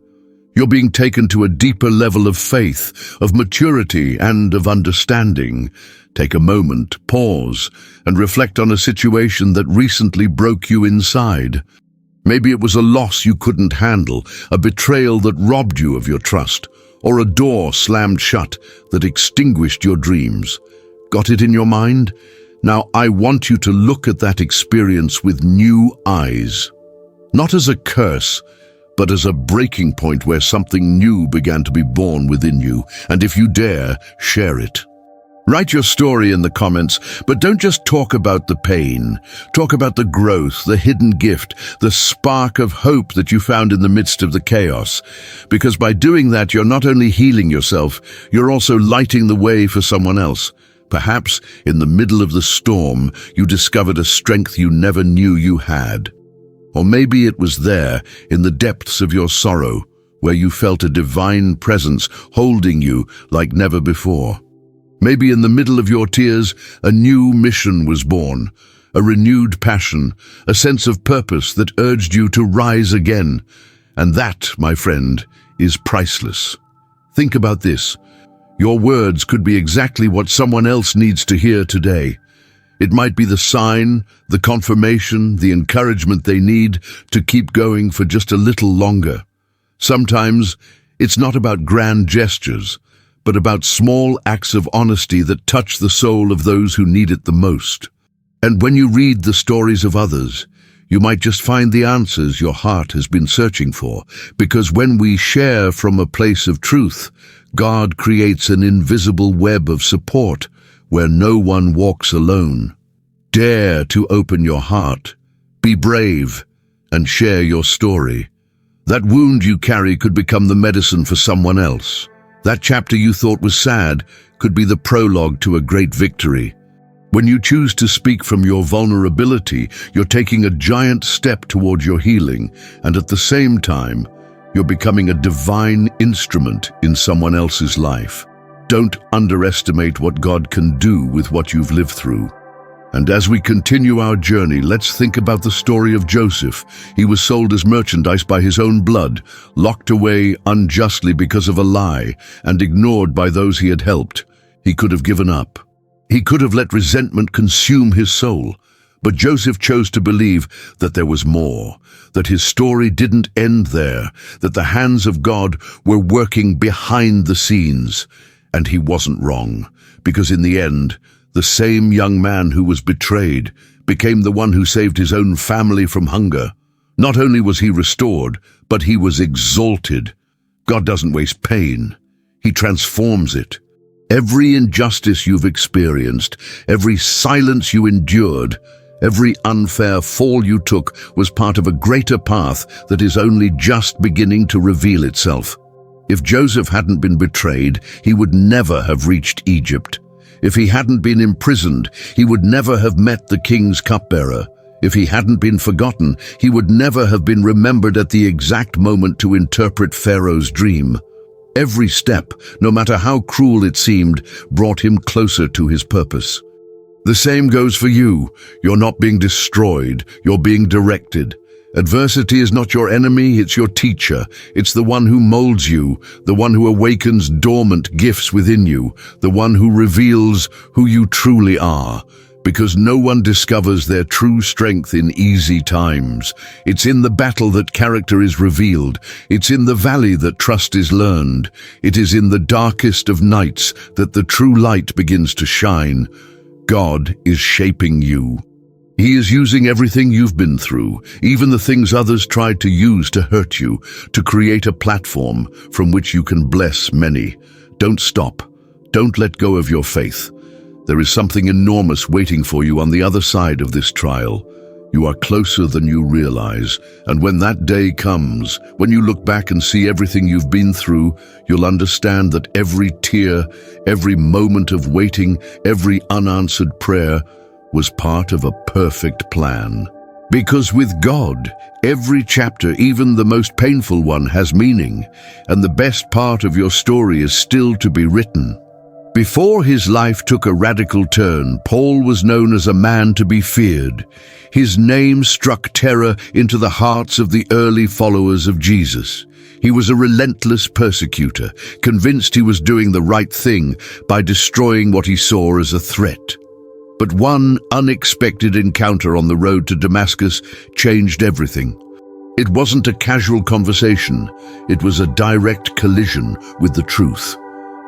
You're being taken to a deeper level of faith, of maturity, and of understanding. Take a moment, pause, and reflect on a situation that recently broke you inside. Maybe it was a loss you couldn't handle, a betrayal that robbed you of your trust, or a door slammed shut that extinguished your dreams. Got it in your mind? Now, I want you to look at that experience with new eyes. Not as a curse, but as a breaking point where something new began to be born within you. And if you dare, share it. Write your story in the comments, but don't just talk about the pain. Talk about the growth, the hidden gift, the spark of hope that you found in the midst of the chaos. Because by doing that, you're not only healing yourself, you're also lighting the way for someone else. Perhaps, in the middle of the storm, you discovered a strength you never knew you had. Or maybe it was there, in the depths of your sorrow, where you felt a divine presence holding you like never before. Maybe in the middle of your tears, a new mission was born, a renewed passion, a sense of purpose that urged you to rise again. And that, my friend, is priceless. Think about this. Your words could be exactly what someone else needs to hear today. It might be the sign, the confirmation, the encouragement they need to keep going for just a little longer. Sometimes it's not about grand gestures, but about small acts of honesty that touch the soul of those who need it the most. And when you read the stories of others, you might just find the answers your heart has been searching for, because when we share from a place of truth, God creates an invisible web of support where no one walks alone. Dare to open your heart, be brave, and share your story. That wound you carry could become the medicine for someone else. That chapter you thought was sad could be the prologue to a great victory. When you choose to speak from your vulnerability, you're taking a giant step toward your healing, and at the same time, you're becoming a divine instrument in someone else's life. Don't underestimate what God can do with what you've lived through. And as we continue our journey, let's think about the story of Joseph. He was sold as merchandise by his own blood, locked away unjustly because of a lie, and ignored by those he had helped. He could have given up. He could have let resentment consume his soul. But Joseph chose to believe that there was more, that his story didn't end there, that the hands of God were working behind the scenes. And he wasn't wrong, because in the end, the same young man who was betrayed became the one who saved his own family from hunger. Not only was he restored, but he was exalted. God doesn't waste pain. He transforms it. Every injustice you've experienced, every silence you endured, every unfair fall you took was part of a greater path that is only just beginning to reveal itself. If Joseph hadn't been betrayed, he would never have reached Egypt. If he hadn't been imprisoned, he would never have met the king's cupbearer. If he hadn't been forgotten, he would never have been remembered at the exact moment to interpret Pharaoh's dream. Every step, no matter how cruel it seemed, brought him closer to his purpose. The same goes for you. You're not being destroyed, you're being directed. Adversity is not your enemy, it's your teacher. It's the one who molds you, the one who awakens dormant gifts within you, the one who reveals who you truly are. Because no one discovers their true strength in easy times. It's in the battle that character is revealed. It's in the valley that trust is learned. It is in the darkest of nights that the true light begins to shine. God is shaping you. He is using everything you've been through, even the things others tried to use to hurt you, to create a platform from which you can bless many. Don't stop. Don't let go of your faith. There is something enormous waiting for you on the other side of this trial. You are closer than you realize, and when that day comes, when you look back and see everything you've been through, you'll understand that every tear, every moment of waiting, every unanswered prayer was part of a perfect plan. Because with God, every chapter, even the most painful one, has meaning, and the best part of your story is still to be written. Before his life took a radical turn, Paul was known as a man to be feared. His name struck terror into the hearts of the early followers of Jesus. He was a relentless persecutor, convinced he was doing the right thing by destroying what he saw as a threat. But one unexpected encounter on the road to Damascus changed everything. It wasn't a casual conversation, it was a direct collision with the truth.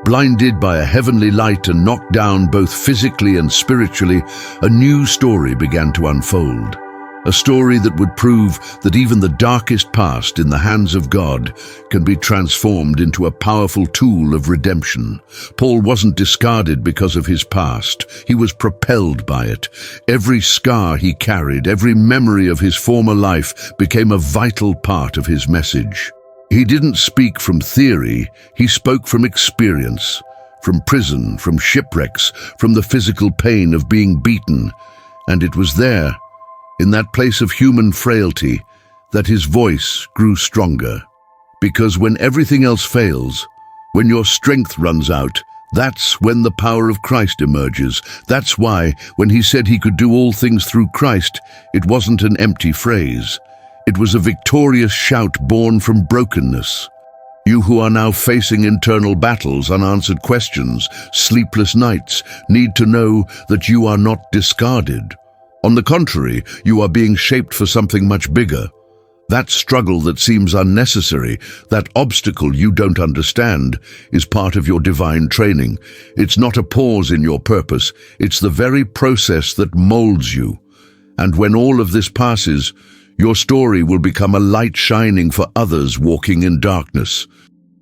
Blinded by a heavenly light and knocked down both physically and spiritually, a new story began to unfold. A story that would prove that even the darkest past in the hands of God can be transformed into a powerful tool of redemption. Paul wasn't discarded because of his past. He was propelled by it. Every scar he carried, every memory of his former life became a vital part of his message. He didn't speak from theory, he spoke from experience, from prison, from shipwrecks, from the physical pain of being beaten. And it was there, in that place of human frailty, that his voice grew stronger. Because when everything else fails, when your strength runs out, that's when the power of Christ emerges. That's why, when he said he could do all things through Christ, it wasn't an empty phrase. It was a victorious shout born from brokenness. You who are now facing internal battles, unanswered questions, sleepless nights, need to know that you are not discarded. On the contrary, you are being shaped for something much bigger. That struggle that seems unnecessary, that obstacle you don't understand, is part of your divine training. It's not a pause in your purpose, it's the very process that molds you. And when all of this passes, your story will become a light shining for others walking in darkness.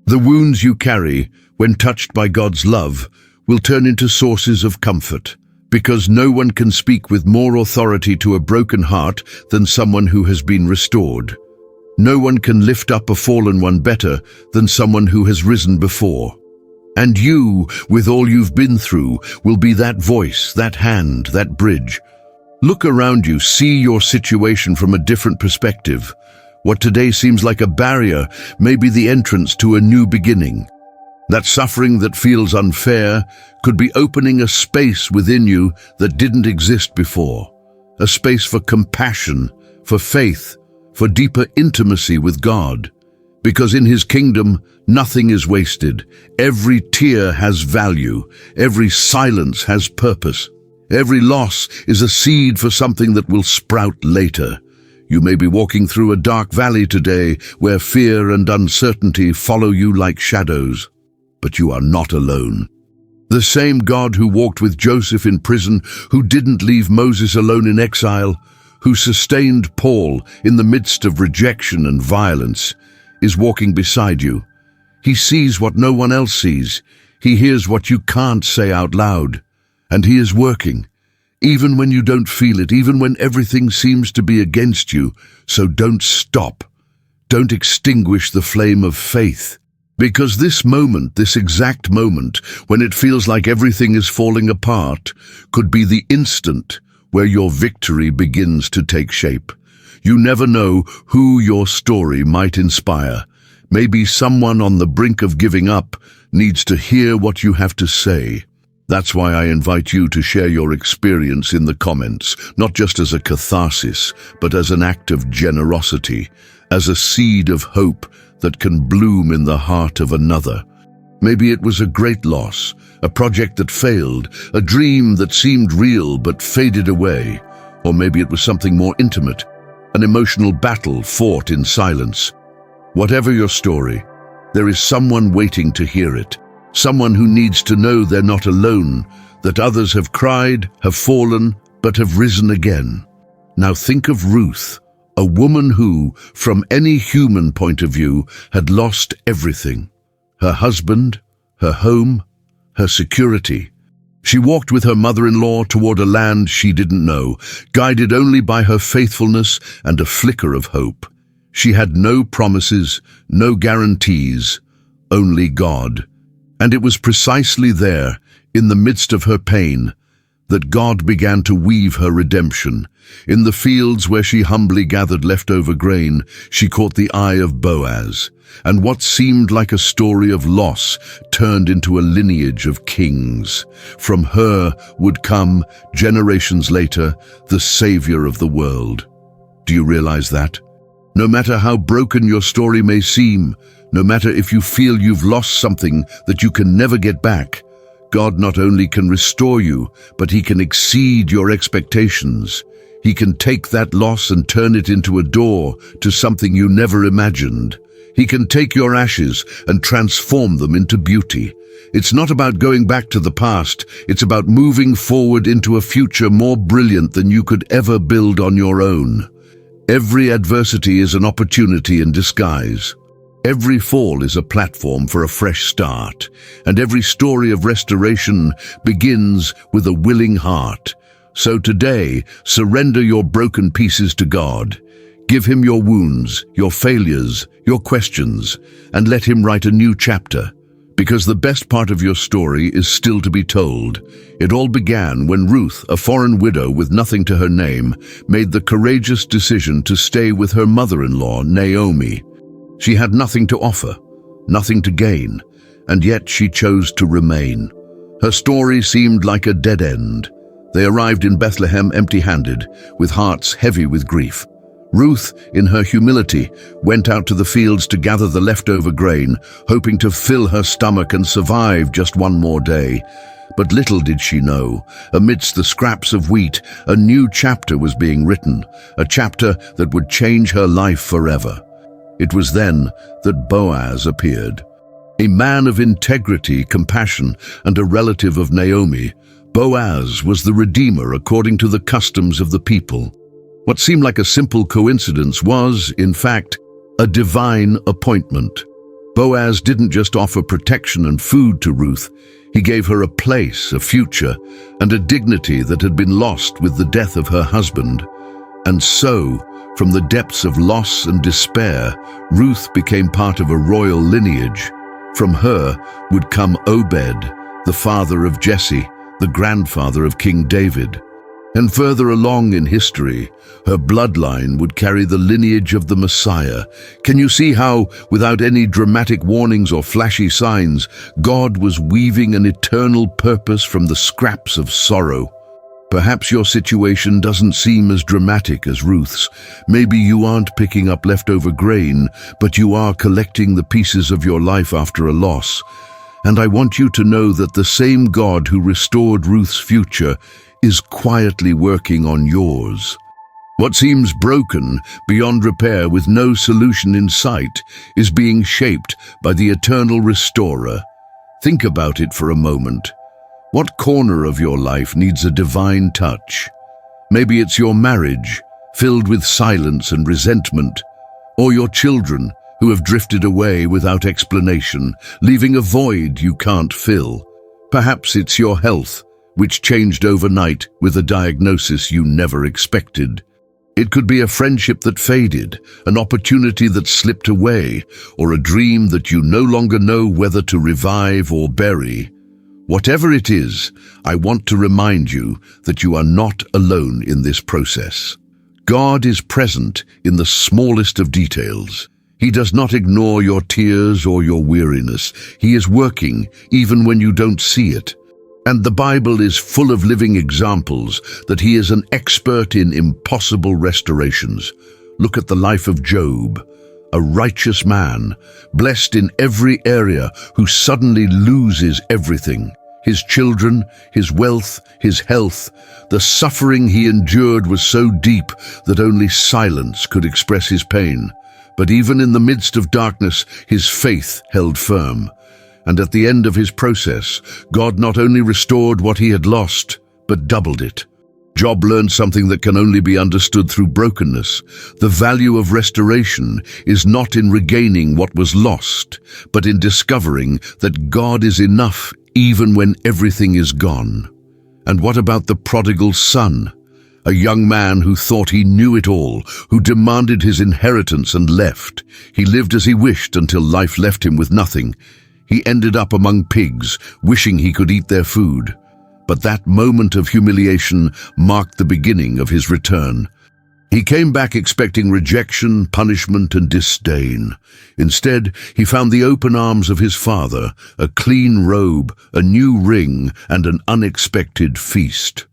The wounds you carry, when touched by God's love, will turn into sources of comfort, because no one can speak with more authority to a broken heart than someone who has been restored. No one can lift up a fallen one better than someone who has risen before. And you, with all you've been through, will be that voice, that hand, that bridge. Look around you, see your situation from a different perspective. What today seems like a barrier may be the entrance to a new beginning. That suffering that feels unfair could be opening a space within you that didn't exist before. A space for compassion, for faith, for deeper intimacy with God. Because in His kingdom, nothing is wasted. Every tear has value. Every silence has purpose. Every loss is a seed for something that will sprout later. You may be walking through a dark valley today where fear and uncertainty follow you like shadows. But you are not alone. The same God who walked with Joseph in prison, who didn't leave Moses alone in exile, who sustained Paul in the midst of rejection and violence, is walking beside you. He sees what no one else sees. He hears what you can't say out loud. And He is working, even when you don't feel it, even when everything seems to be against you. So don't stop. Don't extinguish the flame of faith. Because this moment, this exact moment, when it feels like everything is falling apart, could be the instant where your victory begins to take shape. You never know who your story might inspire. Maybe someone on the brink of giving up needs to hear what you have to say. That's why I invite you to share your experience in the comments, not just as a catharsis, but as an act of generosity, as a seed of hope that can bloom in the heart of another. Maybe it was a great loss, a project that failed, a dream that seemed real but faded away. Or maybe it was something more intimate, an emotional battle fought in silence. Whatever your story, there is someone waiting to hear it. Someone who needs to know they're not alone, that others have cried, have fallen, but have risen again. Now think of Ruth, a woman who, from any human point of view, had lost everything. Her husband, her home, her security. She walked with her mother-in-law toward a land she didn't know, guided only by her faithfulness and a flicker of hope. She had no promises, no guarantees, only God. And it was precisely there, in the midst of her pain, that God began to weave her redemption. In the fields where she humbly gathered leftover grain, she caught the eye of Boaz, and what seemed like a story of loss turned into a lineage of kings. From her would come, generations later, the Savior of the world. Do you realize that? No matter how broken your story may seem, no matter if you feel you've lost something that you can never get back, God not only can restore you, but He can exceed your expectations. He can take that loss and turn it into a door to something you never imagined. He can take your ashes and transform them into beauty. It's not about going back to the past, it's about moving forward into a future more brilliant than you could ever build on your own. Every adversity is an opportunity in disguise. Every fall is a platform for a fresh start, and every story of restoration begins with a willing heart. So today, surrender your broken pieces to God. Give Him your wounds, your failures, your questions, and let Him write a new chapter. Because the best part of your story is still to be told. It all began when Ruth, a foreign widow with nothing to her name, made the courageous decision to stay with her mother-in-law, Naomi. She had nothing to offer, nothing to gain, and yet she chose to remain. Her story seemed like a dead end. They arrived in Bethlehem empty-handed, with hearts heavy with grief. Ruth, in her humility, went out to the fields to gather the leftover grain, hoping to fill her stomach and survive just one more day. But little did she know, amidst the scraps of wheat, a new chapter was being written, a chapter that would change her life forever. It was then that Boaz appeared. A man of integrity, compassion, and a relative of Naomi, Boaz was the redeemer according to the customs of the people. What seemed like a simple coincidence was, in fact, a divine appointment. Boaz didn't just offer protection and food to Ruth, he gave her a place, a future, and a dignity that had been lost with the death of her husband. And so, from the depths of loss and despair, Ruth became part of a royal lineage. From her would come Obed, the father of Jesse, the grandfather of King David. And further along in history, her bloodline would carry the lineage of the Messiah. Can you see how, without any dramatic warnings or flashy signs, God was weaving an eternal purpose from the scraps of sorrow? Perhaps your situation doesn't seem as dramatic as Ruth's. Maybe you aren't picking up leftover grain, but you are collecting the pieces of your life after a loss. And I want you to know that the same God who restored Ruth's future is quietly working on yours. What seems broken, beyond repair, with no solution in sight, is being shaped by the eternal restorer. Think about it for a moment. What corner of your life needs a divine touch? Maybe it's your marriage, filled with silence and resentment, or your children who have drifted away without explanation, leaving a void you can't fill. Perhaps it's your health, which changed overnight with a diagnosis you never expected. It could be a friendship that faded, an opportunity that slipped away, or a dream that you no longer know whether to revive or bury. Whatever it is, I want to remind you that you are not alone in this process. God is present in the smallest of details. He does not ignore your tears or your weariness. He is working even when you don't see it. And the Bible is full of living examples that he is an expert in impossible restorations. Look at the life of Job, a righteous man, blessed in every area, who suddenly loses everything. His children, his wealth, his health. The suffering he endured was so deep that only silence could express his pain. But even in the midst of darkness, his faith held firm. And at the end of his process, God not only restored what he had lost, but doubled it. Job learned something that can only be understood through brokenness. The value of restoration is not in regaining what was lost, but in discovering that God is enough even when everything is gone. And what about the prodigal son? A young man who thought he knew it all, who demanded his inheritance and left. He lived as he wished until life left him with nothing. He ended up among pigs, wishing he could eat their food. But that moment of humiliation marked the beginning of his return. He came back expecting rejection, punishment, and disdain. Instead, he found the open arms of his father, a clean robe, a new ring, and an unexpected feast.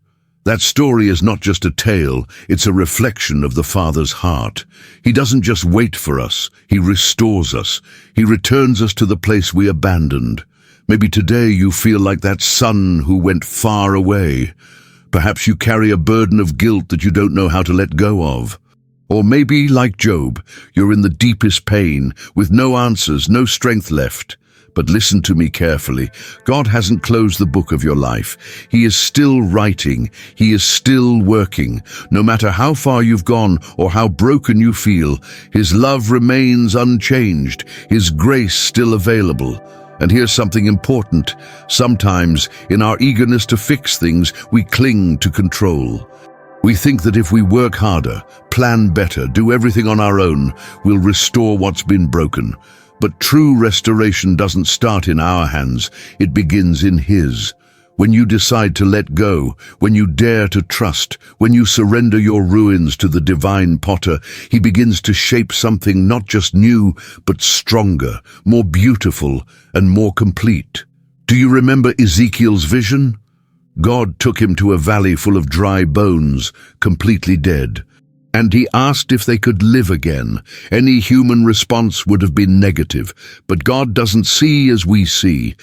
That story is not just a tale, it's a reflection of the Father's heart. He doesn't just wait for us, he restores us. He returns us to the place we abandoned. Maybe today you feel like that son who went far away. Perhaps you carry a burden of guilt that you don't know how to let go of. Or maybe, like Job, you're in the deepest pain, with no answers, no strength left. But listen to me carefully. God hasn't closed the book of your life. He is still writing. He is still working. No matter how far you've gone or how broken you feel, his love remains unchanged, his grace still available. And here's something important. Sometimes, in our eagerness to fix things, we cling to control. We think that if we work harder, plan better, do everything on our own, we'll restore what's been broken. But true restoration doesn't start in our hands, it begins in his. When you decide to let go, when you dare to trust, when you surrender your ruins to the divine potter, he begins to shape something not just new, but stronger, more beautiful, and more complete. Do you remember Ezekiel's vision? God took him to a valley full of dry bones, completely dead. and he asked if they could live again. Any human response would have been negative, but God doesn't see as we see.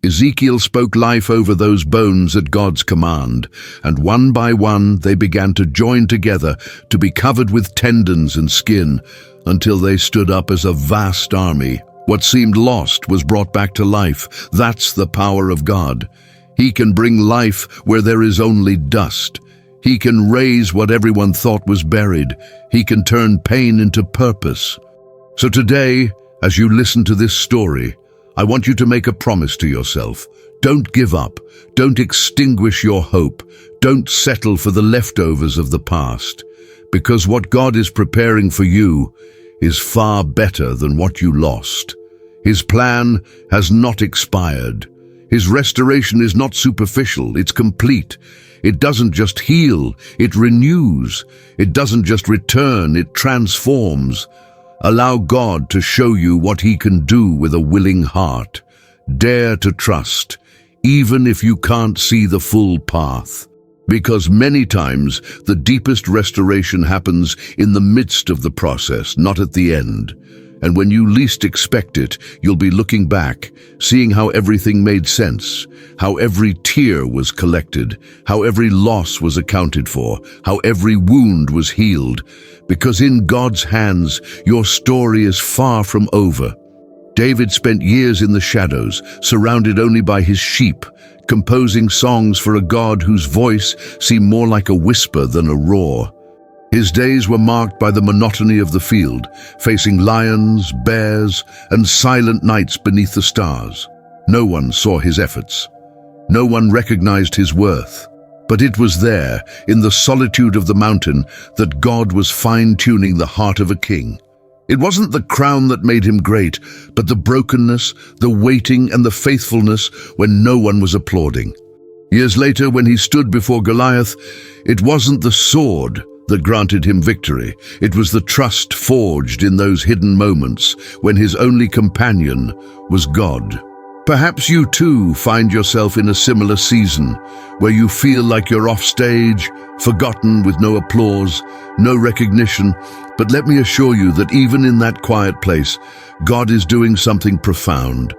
Ezekiel spoke life over those bones at God's command, and one by one they began to join together to be covered with tendons and skin, until they stood up as a vast army. What seemed lost was brought back to life. That's the power of God. He can bring life where there is only dust. He can raise what everyone thought was buried. He can turn pain into purpose. So today, as you listen to this story, I want you to make a promise to yourself. Don't give up. Don't extinguish your hope. Don't settle for the leftovers of the past. Because what God is preparing for you is far better than what you lost. His plan has not expired. His restoration is not superficial, it's complete. It doesn't just heal, it renews. It doesn't just return, it transforms. Allow God to show you what He can do with a willing heart. Dare to trust, even if you can't see the full path. Because many times the deepest restoration happens in the midst of the process, not at the end. And when you least expect it, you'll be looking back, seeing how everything made sense, how every tear was collected, how every loss was accounted for, how every wound was healed. Because in God's hands, your story is far from over. David spent years in the shadows, surrounded only by his sheep, composing songs for a God whose voice seemed more like a whisper than a roar. His days were marked by the monotony of the field, facing lions, bears, and silent nights beneath the stars. No one saw his efforts. No one recognized his worth. But it was there, in the solitude of the mountain, that God was fine-tuning the heart of a king. It wasn't the crown that made him great, but the brokenness, the waiting, and the faithfulness when no one was applauding. Years later, when he stood before Goliath, it wasn't the sword that granted him victory. It was the trust forged in those hidden moments when his only companion was God. Perhaps you too find yourself in a similar season where you feel like you're off stage, forgotten with no applause, no recognition. But let me assure you that even in that quiet place, God is doing something profound.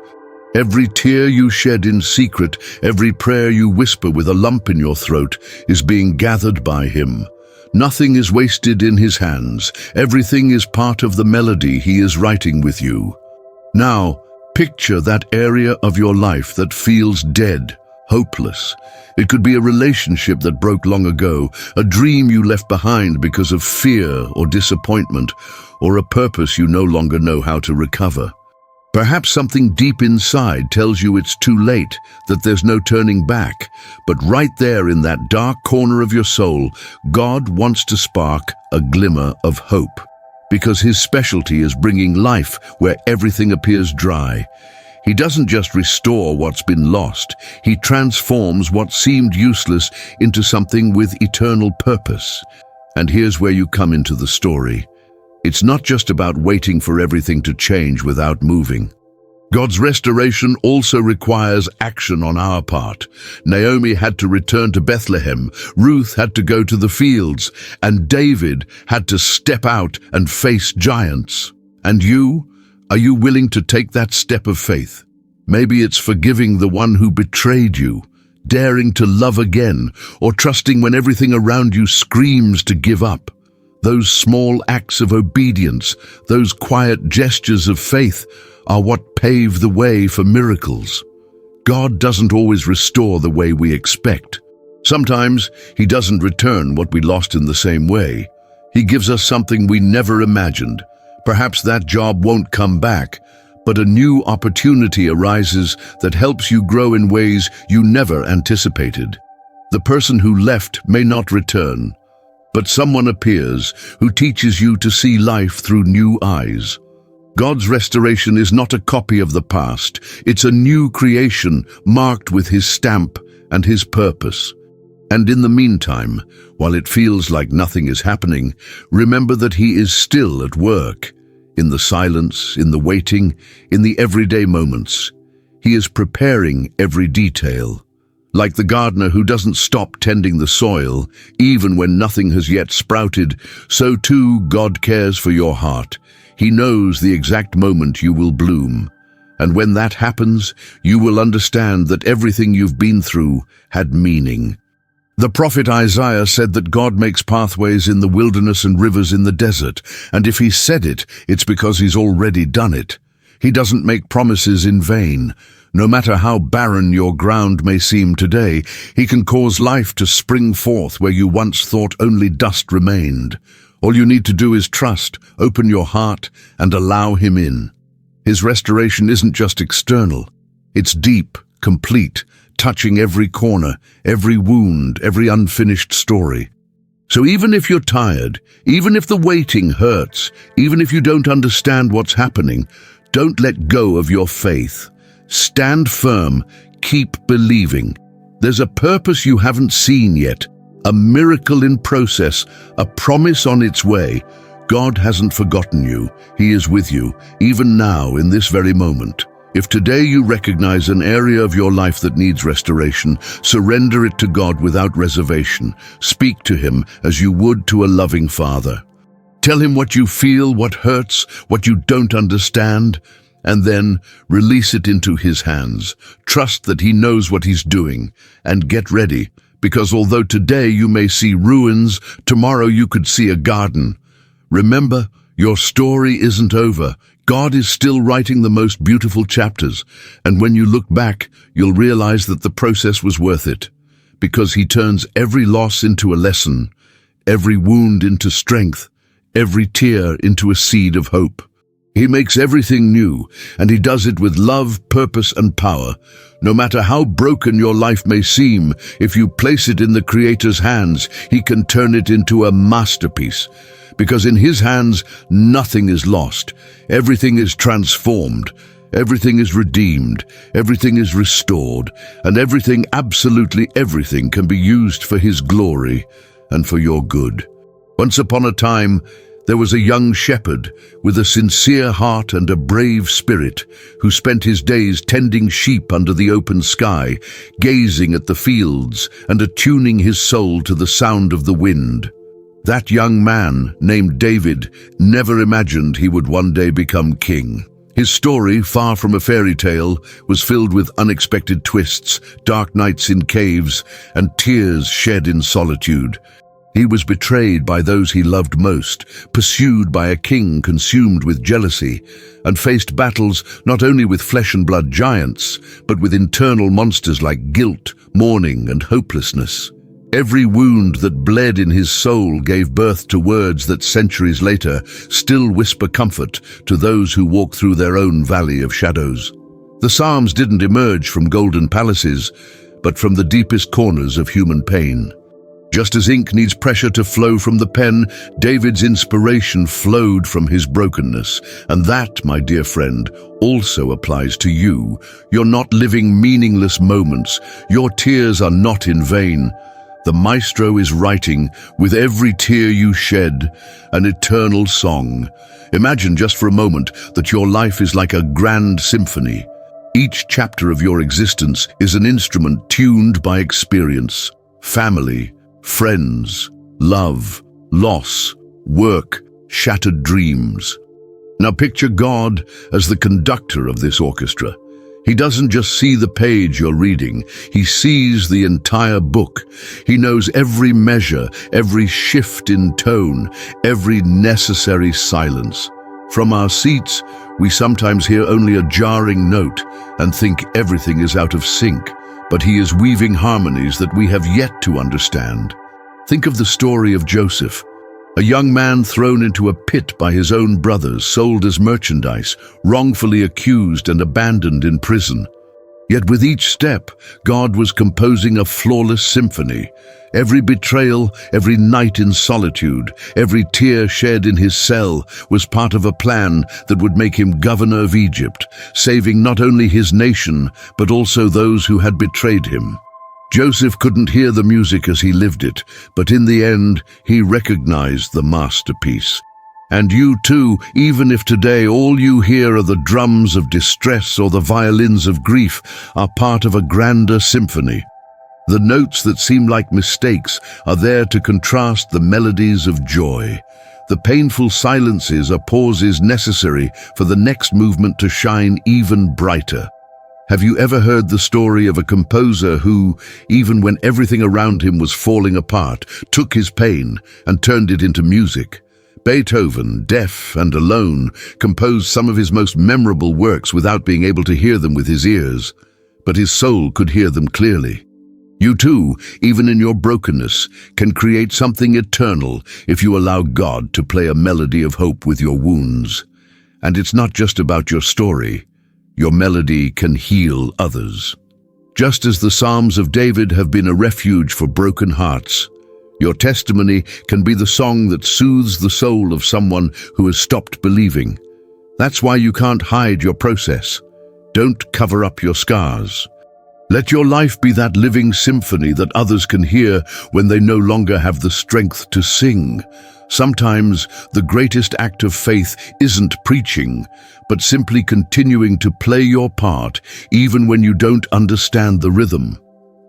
Every tear you shed in secret, every prayer you whisper with a lump in your throat is being gathered by Him. Nothing is wasted in His hands. Everything is part of the melody He is writing with you. Now, picture that area of your life that feels dead, hopeless. It could be a relationship that broke long ago, a dream you left behind because of fear or disappointment, or a purpose you no longer know how to recover. Perhaps something deep inside tells you it's too late, that there's no turning back. But right there in that dark corner of your soul, God wants to spark a glimmer of hope. Because His specialty is bringing life where everything appears dry. He doesn't just restore what's been lost, He transforms what seemed useless into something with eternal purpose. And here's where you come into the story. It's not just about waiting for everything to change without moving. God's restoration also requires action on our part. Naomi had to return to Bethlehem, Ruth had to go to the fields, and David had to step out and face giants. And you? Are you willing to take that step of faith? Maybe it's forgiving the one who betrayed you, daring to love again, or trusting when everything around you screams to give up. Those small acts of obedience, those quiet gestures of faith, are what pave the way for miracles. God doesn't always restore the way we expect. Sometimes He doesn't return what we lost in the same way. He gives us something we never imagined. Perhaps that job won't come back, but a new opportunity arises that helps you grow in ways you never anticipated. The person who left may not return, but someone appears who teaches you to see life through new eyes. God's restoration is not a copy of the past. It's a new creation marked with His stamp and His purpose. And in the meantime, while it feels like nothing is happening, remember that He is still at work. In the silence, in the waiting, in the everyday moments. He is preparing every detail. Like the gardener who doesn't stop tending the soil, even when nothing has yet sprouted, so too God cares for your heart. He knows the exact moment you will bloom. And when that happens, you will understand that everything you've been through had meaning. The prophet Isaiah said that God makes pathways in the wilderness and rivers in the desert, and if he said it, it's because he's already done it. He doesn't make promises in vain. No matter how barren your ground may seem today, he can cause life to spring forth where you once thought only dust remained. All you need to do is trust, open your heart, and allow him in. His restoration isn't just external. It's deep, complete, touching every corner, every wound, every unfinished story. So even if you're tired, even if the waiting hurts, even if you don't understand what's happening, don't let go of your faith. Stand firm, keep believing. There's a purpose you haven't seen yet, a miracle in process, a promise on its way. God hasn't forgotten you. He is with you, even now in this very moment. If today you recognize an area of your life that needs restoration, surrender it to God without reservation. Speak to him as you would to a loving father. Tell him what you feel, what hurts, what you don't understand, and then release it into his hands. Trust that he knows what he's doing, and get ready, because although today you may see ruins, tomorrow you could see a garden. Remember, your story isn't over. God is still writing the most beautiful chapters, and when you look back, you'll realize that the process was worth it, because he turns every loss into a lesson, every wound into strength, every tear into a seed of hope. He makes everything new, and he does it with love, purpose, and power. No matter how broken your life may seem, if you place it in the Creator's hands, he can turn it into a masterpiece. Because in his hands, nothing is lost. Everything is transformed. Everything is redeemed. Everything is restored. And everything, absolutely everything, can be used for his glory and for your good. Once upon a time, there was a young shepherd with a sincere heart and a brave spirit who spent his days tending sheep under the open sky, gazing at the fields and attuning his soul to the sound of the wind. That young man, named David, never imagined he would one day become king. His story, far from a fairy tale, was filled with unexpected twists, dark nights in caves, and tears shed in solitude. He was betrayed by those he loved most, pursued by a king consumed with jealousy, and faced battles not only with flesh and blood giants, but with internal monsters like guilt, mourning, and hopelessness. Every wound that bled in his soul gave birth to words that centuries later still whisper comfort to those who walk through their own valley of shadows. The Psalms didn't emerge from golden palaces, but from the deepest corners of human pain. Just as ink needs pressure to flow from the pen, David's inspiration flowed from his brokenness. And that, my dear friend, also applies to you. You're not living meaningless moments. Your tears are not in vain. The maestro is writing, with every tear you shed, an eternal song. Imagine just for a moment that your life is like a grand symphony. Each chapter of your existence is an instrument tuned by experience, family, friends, love, loss, work, shattered dreams. Now picture God as the conductor of this orchestra. He doesn't just see the page you're reading, he sees the entire book. He knows every measure, every shift in tone, every necessary silence. From our seats, we sometimes hear only a jarring note and think everything is out of sync, but he is weaving harmonies that we have yet to understand. Think of the story of Joseph, a young man thrown into a pit by his own brothers, sold as merchandise, wrongfully accused and abandoned in prison. Yet with each step, God was composing a flawless symphony. Every betrayal, every night in solitude, every tear shed in his cell was part of a plan that would make him governor of Egypt, saving not only his nation, but also those who had betrayed him. Joseph couldn't hear the music as he lived it, but in the end, he recognized the masterpiece. And you too, even if today all you hear are the drums of distress or the violins of grief, are part of a grander symphony. The notes that seem like mistakes are there to contrast the melodies of joy. The painful silences are pauses necessary for the next movement to shine even brighter. Have you ever heard the story of a composer who, even when everything around him was falling apart, took his pain and turned it into music? Beethoven, deaf and alone, composed some of his most memorable works without being able to hear them with his ears, but his soul could hear them clearly. You too, even in your brokenness, can create something eternal if you allow God to play a melody of hope with your wounds. And it's not just about your story. Your melody can heal others. Just as the Psalms of David have been a refuge for broken hearts, your testimony can be the song that soothes the soul of someone who has stopped believing. That's why you can't hide your process. Don't cover up your scars. Let your life be that living symphony that others can hear when they no longer have the strength to sing. Sometimes the greatest act of faith isn't preaching, but simply continuing to play your part even when you don't understand the rhythm.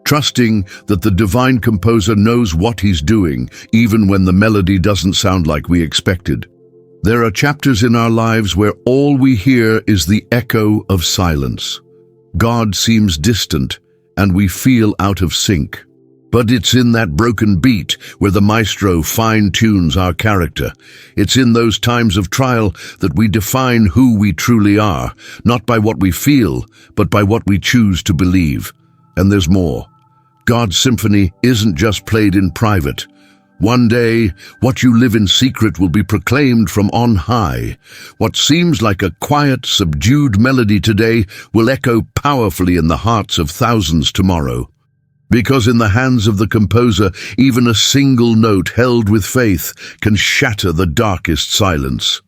Trusting that the divine composer knows what he's doing, even when the melody doesn't sound like we expected. There are chapters in our lives where all we hear is the echo of silence. God seems distant, and we feel out of sync. But it's in that broken beat where the maestro fine-tunes our character. It's in those times of trial that we define who we truly are, not by what we feel, but by what we choose to believe. And there's more. God's symphony isn't just played in private. One day, what you live in secret will be proclaimed from on high. What seems like a quiet, subdued melody today will echo powerfully in the hearts of thousands tomorrow. Because in the hands of the composer, even a single note held with faith can shatter the darkest silence.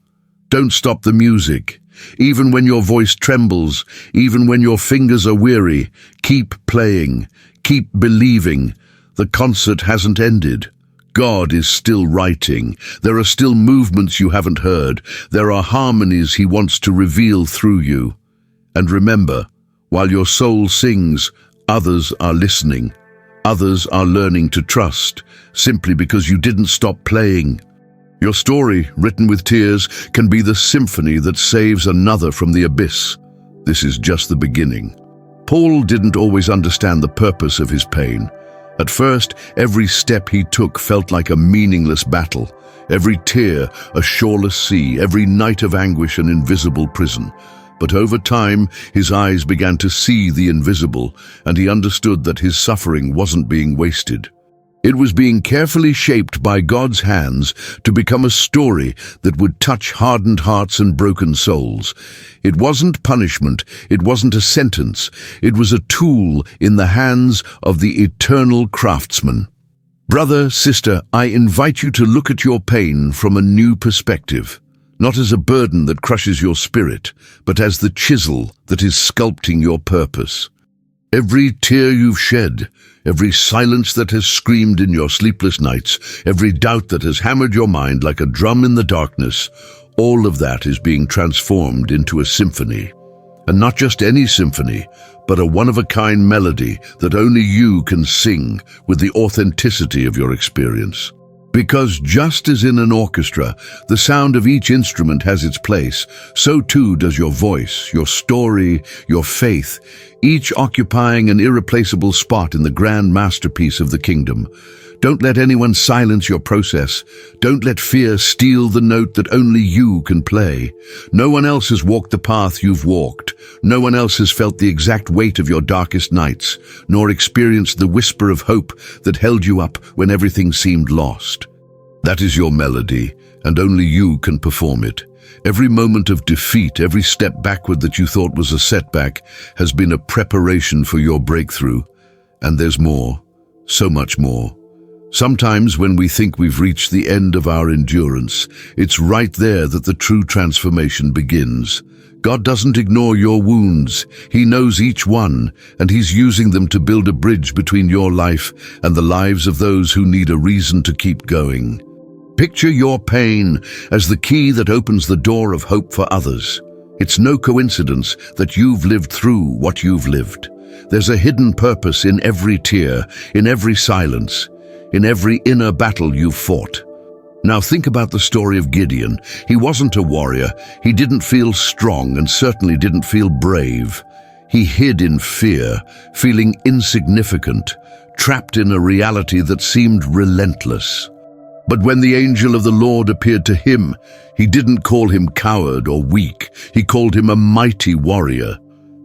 Don't stop the music. Even when your voice trembles, even when your fingers are weary, keep playing, keep believing. The concert hasn't ended. God is still writing. There are still movements you haven't heard. There are harmonies He wants to reveal through you. And remember, while your soul sings, others are listening. Others are learning to trust, simply because you didn't stop playing. Your story, written with tears, can be the symphony that saves another from the abyss. This is just the beginning. Paul didn't always understand the purpose of his pain. At first, every step he took felt like a meaningless battle. Every tear, a shoreless sea, every night of anguish an invisible prison. But over time, his eyes began to see the invisible, and he understood that his suffering wasn't being wasted. It was being carefully shaped by God's hands to become a story that would touch hardened hearts and broken souls. It wasn't punishment, it wasn't a sentence, it was a tool in the hands of the eternal craftsman. Brother, sister, I invite you to look at your pain from a new perspective. Not as a burden that crushes your spirit, but as the chisel that is sculpting your purpose. Every tear you've shed, every silence that has screamed in your sleepless nights, every doubt that has hammered your mind like a drum in the darkness, all of that is being transformed into a symphony. And not just any symphony, but a one-of-a-kind melody that only you can sing with the authenticity of your experience. Because just as in an orchestra, the sound of each instrument has its place, so too does your voice, your story, your faith, each occupying an irreplaceable spot in the grand masterpiece of the kingdom. Don't let anyone silence your process. Don't let fear steal the note that only you can play. No one else has walked the path you've walked. No one else has felt the exact weight of your darkest nights, nor experienced the whisper of hope that held you up when everything seemed lost. That is your melody, and only you can perform it. Every moment of defeat, every step backward that you thought was a setback, has been a preparation for your breakthrough. And there's more, so much more. Sometimes when we think we've reached the end of our endurance, it's right there that the true transformation begins. God doesn't ignore your wounds. He knows each one, and He's using them to build a bridge between your life and the lives of those who need a reason to keep going. Picture your pain as the key that opens the door of hope for others. It's no coincidence that you've lived through what you've lived. There's a hidden purpose in every tear, in every silence, in every inner battle you've fought. Now think about the story of Gideon. He wasn't a warrior. He didn't feel strong and certainly didn't feel brave. He hid in fear, feeling insignificant, trapped in a reality that seemed relentless. But when the angel of the Lord appeared to him, he didn't call him coward or weak. He called him a mighty warrior.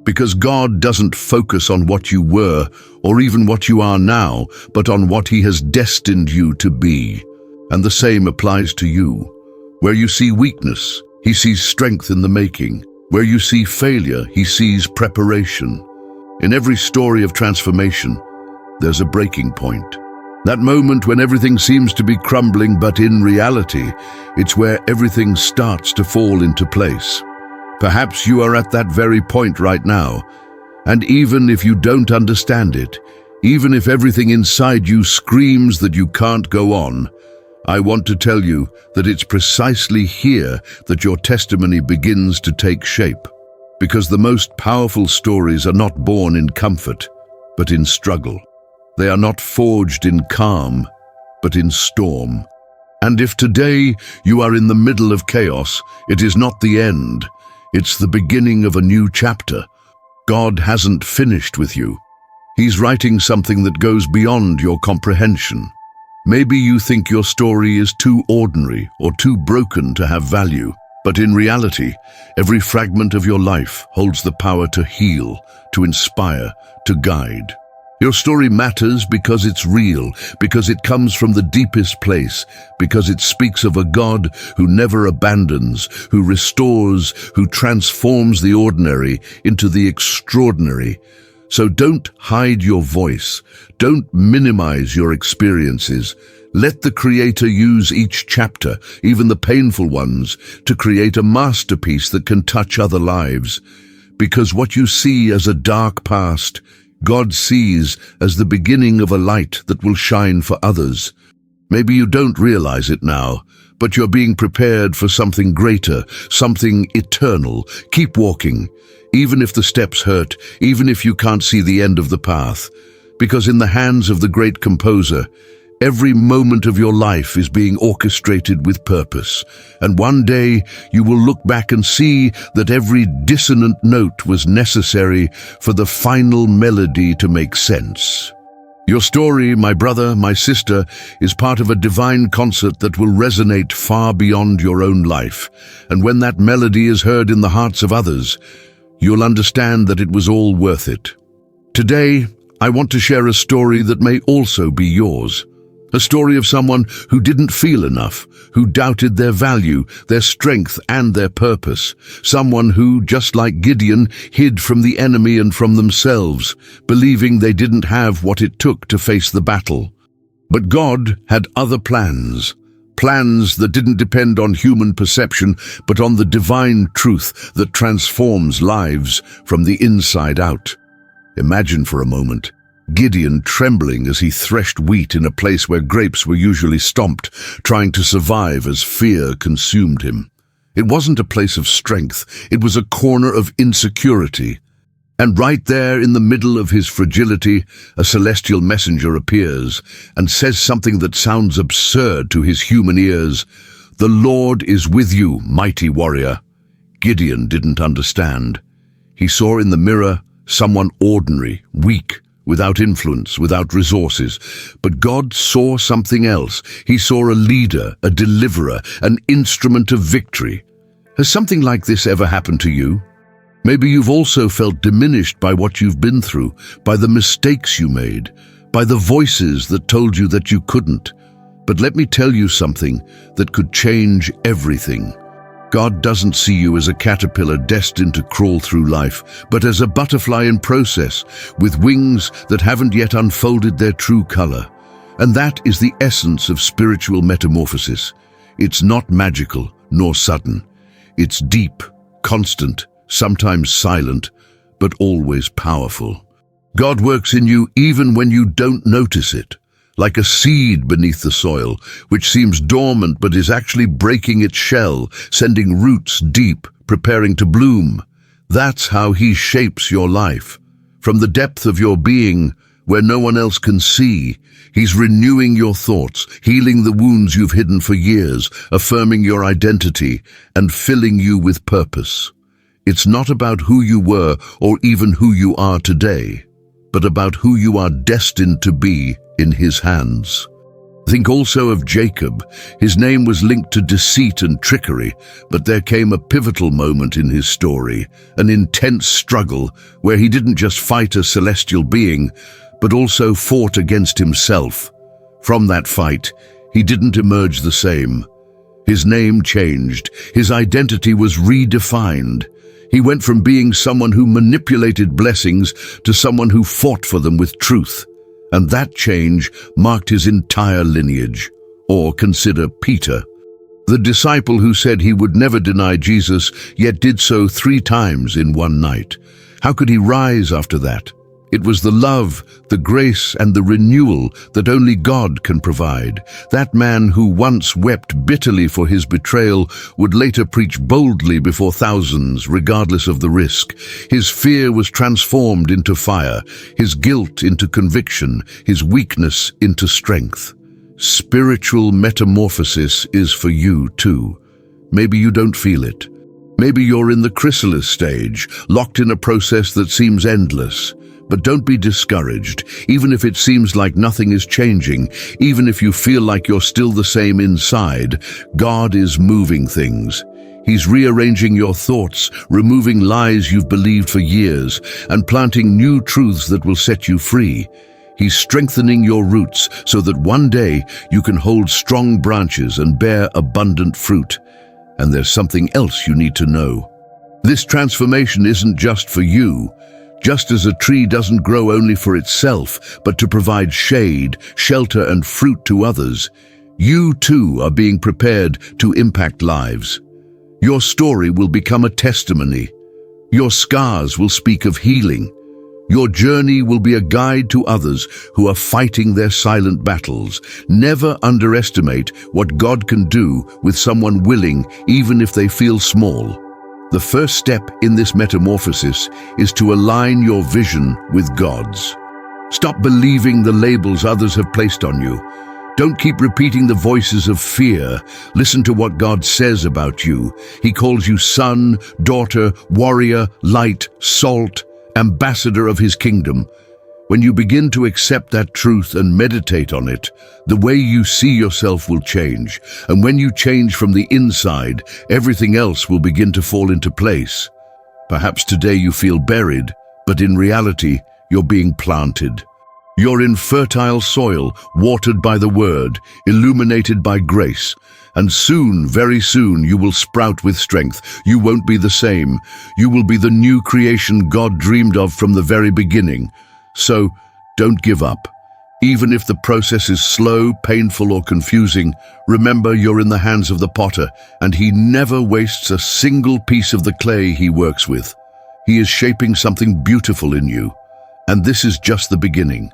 Because God doesn't focus on what you were or even what you are now, but on what he has destined you to be. And the same applies to you. Where you see weakness, he sees strength in the making. Where you see failure, he sees preparation. In every story of transformation, there's a breaking point. That moment when everything seems to be crumbling, but in reality, it's where everything starts to fall into place. Perhaps you are at that very point right now, and even if you don't understand it, even if everything inside you screams that you can't go on, I want to tell you that it's precisely here that your testimony begins to take shape. Because the most powerful stories are not born in comfort, but in struggle. They are not forged in calm, but in storm. And if today you are in the middle of chaos, it is not the end. It's the beginning of a new chapter. God hasn't finished with you. He's writing something that goes beyond your comprehension. Maybe you think your story is too ordinary or too broken to have value, but in reality, every fragment of your life holds the power to heal, to inspire, to guide. Your story matters because it's real, because it comes from the deepest place, because it speaks of a God who never abandons, who restores, who transforms the ordinary into the extraordinary. So don't hide your voice. Don't minimize your experiences. Let the Creator use each chapter, even the painful ones, to create a masterpiece that can touch other lives. Because what you see as a dark past, God sees as the beginning of a light that will shine for others. Maybe you don't realize it now, but you're being prepared for something greater, something eternal. Keep walking, even if the steps hurt, even if you can't see the end of the path. Because in the hands of the great composer, every moment of your life is being orchestrated with purpose. And one day you will look back and see that every dissonant note was necessary for the final melody to make sense. Your story, my brother, my sister, is part of a divine concert that will resonate far beyond your own life. And when that melody is heard in the hearts of others, you'll understand that it was all worth it. Today, I want to share a story that may also be yours. A story of someone who didn't feel enough, who doubted their value, their strength, and their purpose. Someone who, just like Gideon, hid from the enemy and from themselves, believing they didn't have what it took to face the battle. But God had other plans. Plans that didn't depend on human perception, but on the divine truth that transforms lives from the inside out. Imagine for a moment Gideon trembling as he threshed wheat in a place where grapes were usually stomped, trying to survive as fear consumed him. It wasn't a place of strength, it was a corner of insecurity. And right there in the middle of his fragility, a celestial messenger appears and says something that sounds absurd to his human ears. "The Lord is with you, mighty warrior." Gideon didn't understand. He saw in the mirror someone ordinary, weak, without influence, without resources. But God saw something else. He saw a leader, a deliverer, an instrument of victory. Has something like this ever happened to you? Maybe you've also felt diminished by what you've been through, by the mistakes you made, by the voices that told you that you couldn't. But let me tell you something that could change everything. God doesn't see you as a caterpillar destined to crawl through life, but as a butterfly in process, with wings that haven't yet unfolded their true color. And that is the essence of spiritual metamorphosis. It's not magical nor sudden. It's deep, constant, sometimes silent, but always powerful. God works in you even when you don't notice it. Like a seed beneath the soil, which seems dormant but is actually breaking its shell, sending roots deep, preparing to bloom. That's how He shapes your life. From the depth of your being, where no one else can see, He's renewing your thoughts, healing the wounds you've hidden for years, affirming your identity, and filling you with purpose. It's not about who you were or even who you are today, but about who you are destined to be in His hands. Think also of Jacob. His name was linked to deceit and trickery, but there came a pivotal moment in his story, an intense struggle where he didn't just fight a celestial being, but also fought against himself. From that fight, he didn't emerge the same. His name changed, his identity was redefined. He went from being someone who manipulated blessings to someone who fought for them with truth. And that change marked his entire lineage. Or consider Peter, the disciple who said he would never deny Jesus, yet did so 3 times in one night. How could he rise after that? It was the love, the grace, and the renewal that only God can provide. That man who once wept bitterly for his betrayal would later preach boldly before thousands, regardless of the risk. His fear was transformed into fire, his guilt into conviction, his weakness into strength. Spiritual metamorphosis is for you too. Maybe you don't feel it. Maybe you're in the chrysalis stage, locked in a process that seems endless. But don't be discouraged, even if it seems like nothing is changing, even if you feel like you're still the same inside. God is moving things. He's rearranging your thoughts, removing lies you've believed for years, and planting new truths that will set you free. He's strengthening your roots so that one day you can hold strong branches and bear abundant fruit. And there's something else you need to know. This transformation isn't just for you. Just as a tree doesn't grow only for itself, but to provide shade, shelter, and fruit to others, you too are being prepared to impact lives. Your story will become a testimony. Your scars will speak of healing. Your journey will be a guide to others who are fighting their silent battles. Never underestimate what God can do with someone willing, even if they feel small. The first step in this metamorphosis is to align your vision with God's. Stop believing the labels others have placed on you. Don't keep repeating the voices of fear. Listen to what God says about you. He calls you son, daughter, warrior, light, salt, ambassador of His kingdom. When you begin to accept that truth and meditate on it, the way you see yourself will change. And when you change from the inside, everything else will begin to fall into place. Perhaps today you feel buried, but in reality, you're being planted. You're in fertile soil, watered by the Word, illuminated by grace. And soon, very soon, you will sprout with strength. You won't be the same. You will be the new creation God dreamed of from the very beginning. So, don't give up. Even if the process is slow, painful, or confusing, remember you're in the hands of the potter, and He never wastes a single piece of the clay He works with. He is shaping something beautiful in you. And this is just the beginning.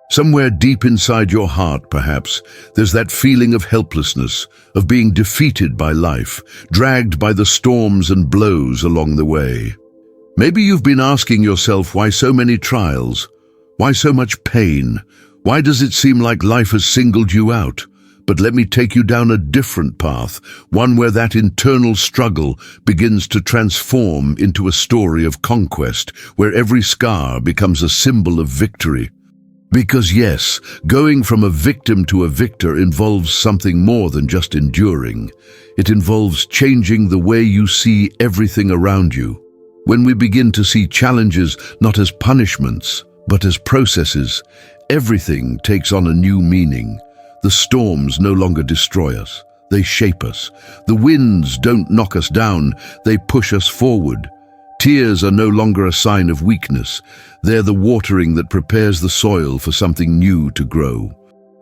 Somewhere deep inside your heart, perhaps, there's that feeling of helplessness, of being defeated by life, dragged by the storms and blows along the way. Maybe you've been asking yourself why so many trials, why so much pain, why does it seem like life has singled you out? But let me take you down a different path, one where that internal struggle begins to transform into a story of conquest, where every scar becomes a symbol of victory. Because yes, going from a victim to a victor involves something more than just enduring. It involves changing the way you see everything around you. When we begin to see challenges not as punishments, but as processes, everything takes on a new meaning. The storms no longer destroy us, they shape us. The winds don't knock us down, they push us forward. Tears are no longer a sign of weakness. They're the watering that prepares the soil for something new to grow.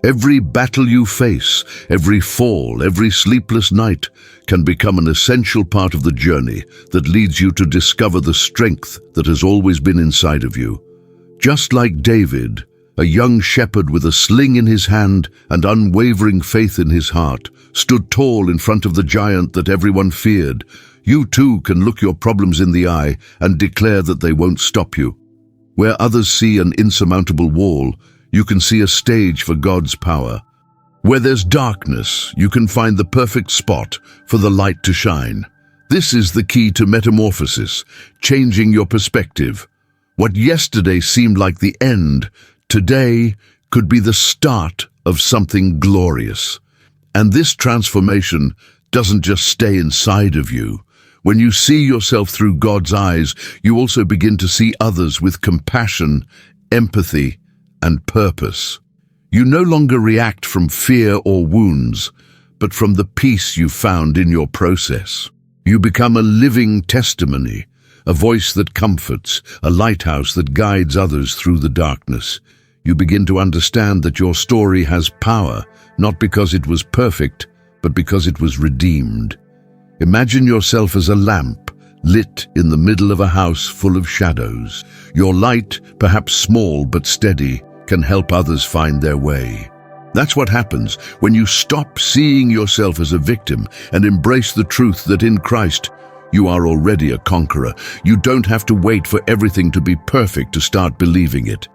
Every battle you face, every fall, every sleepless night can become an essential part of the journey that leads you to discover the strength that has always been inside of you. Just like David, a young shepherd with a sling in his hand and unwavering faith in his heart, stood tall in front of the giant that everyone feared. You too can look your problems in the eye and declare that they won't stop you. Where others see an insurmountable wall, you can see a stage for God's power. Where there's darkness, you can find the perfect spot for the light to shine. This is the key to metamorphosis, changing your perspective. What yesterday seemed like the end, today could be the start of something glorious. And this transformation doesn't just stay inside of you. When you see yourself through God's eyes, you also begin to see others with compassion, empathy, and purpose. You no longer react from fear or wounds, but from the peace you found in your process. You become a living testimony, a voice that comforts, a lighthouse that guides others through the darkness. You begin to understand that your story has power, not because it was perfect, but because it was redeemed. Imagine yourself as a lamp, lit in the middle of a house full of shadows. Your light, perhaps small but steady, can help others find their way. That's what happens when you stop seeing yourself as a victim and embrace the truth that in Christ, you are already a conqueror. You don't have to wait for everything to be perfect to start believing it.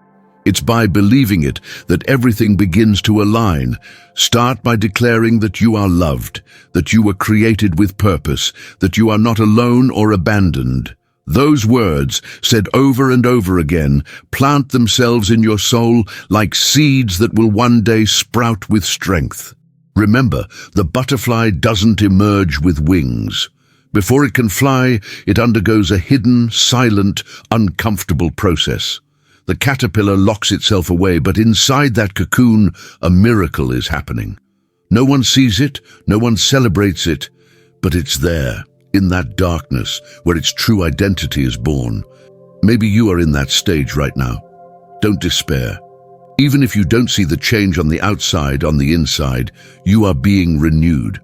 It's by believing it that everything begins to align. Start by declaring that you are loved, that you were created with purpose, that you are not alone or abandoned. Those words, said over and over again, plant themselves in your soul like seeds that will one day sprout with strength. Remember, the butterfly doesn't emerge with wings. Before it can fly, it undergoes a hidden, silent, uncomfortable process. The caterpillar locks itself away, but inside that cocoon, a miracle is happening. No one sees it, no one celebrates it, but it's there, in that darkness, where its true identity is born. Maybe you are in that stage right now. Don't despair. Even if you don't see the change on the outside, on the inside, you are being renewed.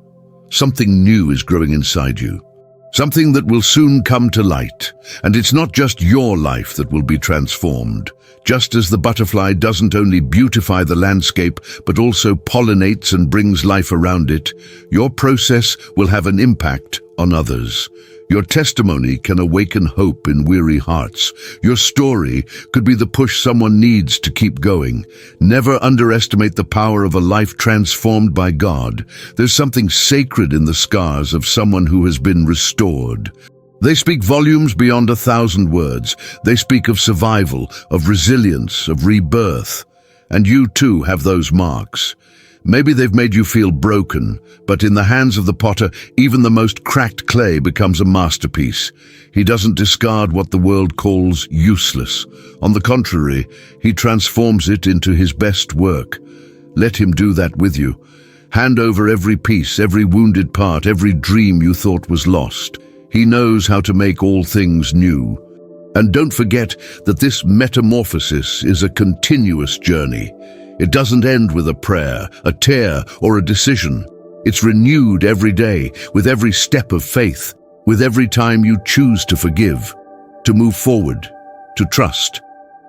Something new is growing inside you. Something that will soon come to light. And it's not just your life that will be transformed. Just as the butterfly doesn't only beautify the landscape, but also pollinates and brings life around it, your process will have an impact on others. Your testimony can awaken hope in weary hearts. Your story could be the push someone needs to keep going. Never underestimate the power of a life transformed by God. There's something sacred in the scars of someone who has been restored. They speak volumes beyond 1,000 words. They speak of survival, of resilience, of rebirth. And you too have those marks. Maybe they've made you feel broken, but in the hands of the potter, even the most cracked clay becomes a masterpiece. He doesn't discard what the world calls useless. On the contrary, he transforms it into his best work. Let him do that with you. Hand over every piece, every wounded part, every dream you thought was lost. He knows how to make all things new. And don't forget that this metamorphosis is a continuous journey. It doesn't end with a prayer, a tear, or a decision. It's renewed every day, with every step of faith, with every time you choose to forgive, to move forward, to trust.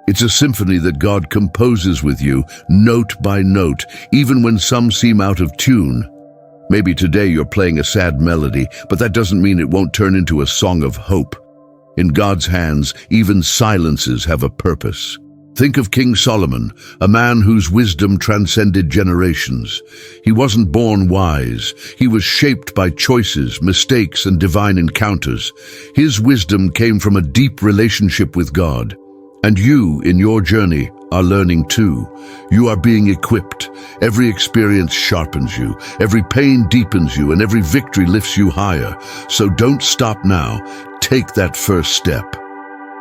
It's a symphony that God composes with you, note by note, even when some seem out of tune. Maybe today you're playing a sad melody, but that doesn't mean it won't turn into a song of hope. In God's hands, even silences have a purpose. Think of King Solomon, a man whose wisdom transcended generations. He wasn't born wise. He was shaped by choices, mistakes, and divine encounters. His wisdom came from a deep relationship with God. And you, in your journey, are learning too. You are being equipped. Every experience sharpens you. Every pain deepens you, and every victory lifts you higher. So don't stop now. Take that first step.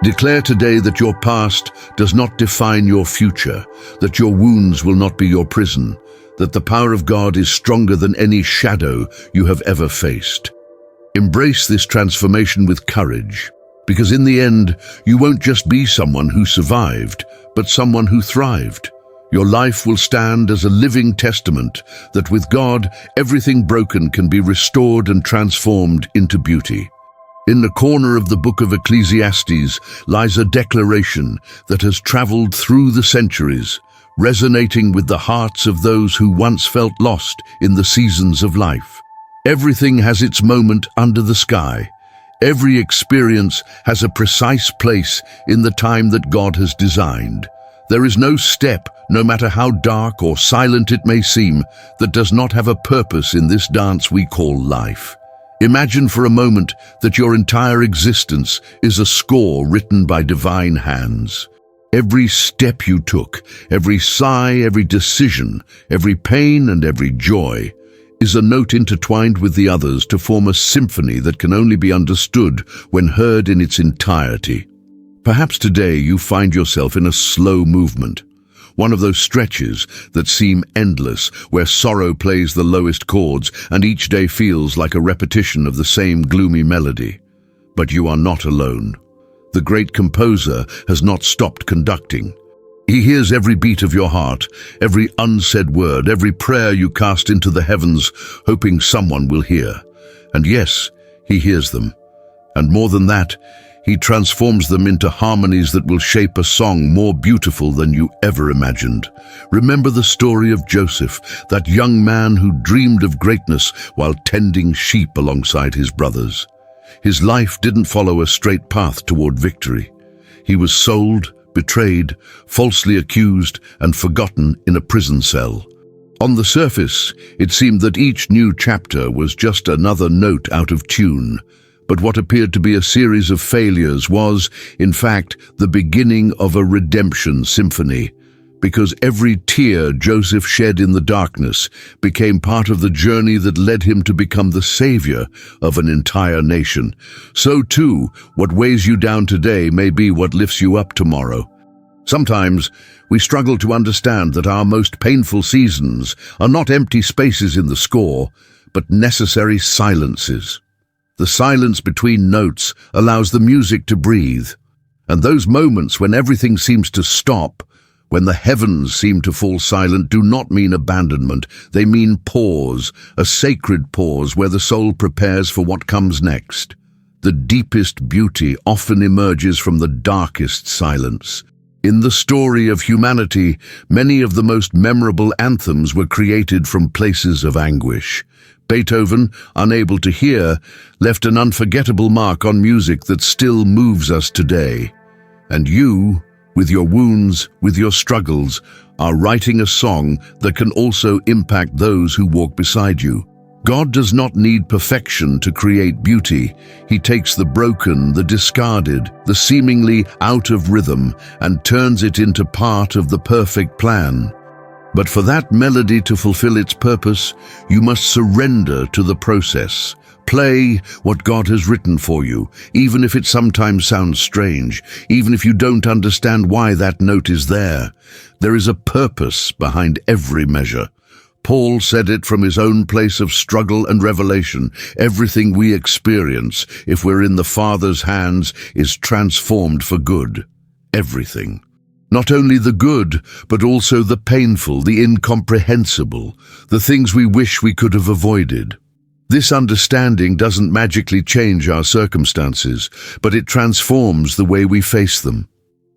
Declare today that your past does not define your future, that your wounds will not be your prison, that the power of God is stronger than any shadow you have ever faced. Embrace this transformation with courage, because in the end, you won't just be someone who survived, but someone who thrived. Your life will stand as a living testament that with God, everything broken can be restored and transformed into beauty. In the corner of the book of Ecclesiastes lies a declaration that has traveled through the centuries, resonating with the hearts of those who once felt lost in the seasons of life. Everything has its moment under the sky. Every experience has a precise place in the time that God has designed. There is no step, no matter how dark or silent it may seem, that does not have a purpose in this dance we call life. Imagine for a moment that your entire existence is a score written by divine hands. Every step you took, every sigh, every decision, every pain and every joy is a note intertwined with the others to form a symphony that can only be understood when heard in its entirety. Perhaps today you find yourself in a slow movement, one of those stretches that seem endless, where sorrow plays the lowest chords and each day feels like a repetition of the same gloomy melody. But you are not alone. The great composer has not stopped conducting. He hears every beat of your heart, every unsaid word, every prayer you cast into the heavens, hoping someone will hear. And yes, he hears them. And more than that, he transforms them into harmonies that will shape a song more beautiful than you ever imagined. Remember the story of Joseph, that young man who dreamed of greatness while tending sheep alongside his brothers. His life didn't follow a straight path toward victory. He was sold, betrayed, falsely accused, and forgotten in a prison cell. On the surface, it seemed that each new chapter was just another note out of tune. But what appeared to be a series of failures was, in fact, the beginning of a redemption symphony. Because every tear Joseph shed in the darkness became part of the journey that led him to become the savior of an entire nation. So too, what weighs you down today may be what lifts you up tomorrow. Sometimes we struggle to understand that our most painful seasons are not empty spaces in the score, but necessary silences. The silence between notes allows the music to breathe. And those moments when everything seems to stop, when the heavens seem to fall silent, do not mean abandonment. They mean pause, a sacred pause where the soul prepares for what comes next. The deepest beauty often emerges from the darkest silence. In the story of humanity, many of the most memorable anthems were created from places of anguish. Beethoven, unable to hear, left an unforgettable mark on music that still moves us today. And you, with your wounds, with your struggles, are writing a song that can also impact those who walk beside you. God does not need perfection to create beauty. He takes the broken, the discarded, the seemingly out of rhythm, and turns it into part of the perfect plan. But for that melody to fulfill its purpose, you must surrender to the process. Play what God has written for you, even if it sometimes sounds strange, even if you don't understand why that note is there. There is a purpose behind every measure. Paul said it from his own place of struggle and revelation. Everything we experience, if we're in the Father's hands, is transformed for good. Everything. Not only the good, but also the painful, the incomprehensible, the things we wish we could have avoided. This understanding doesn't magically change our circumstances, but it transforms the way we face them.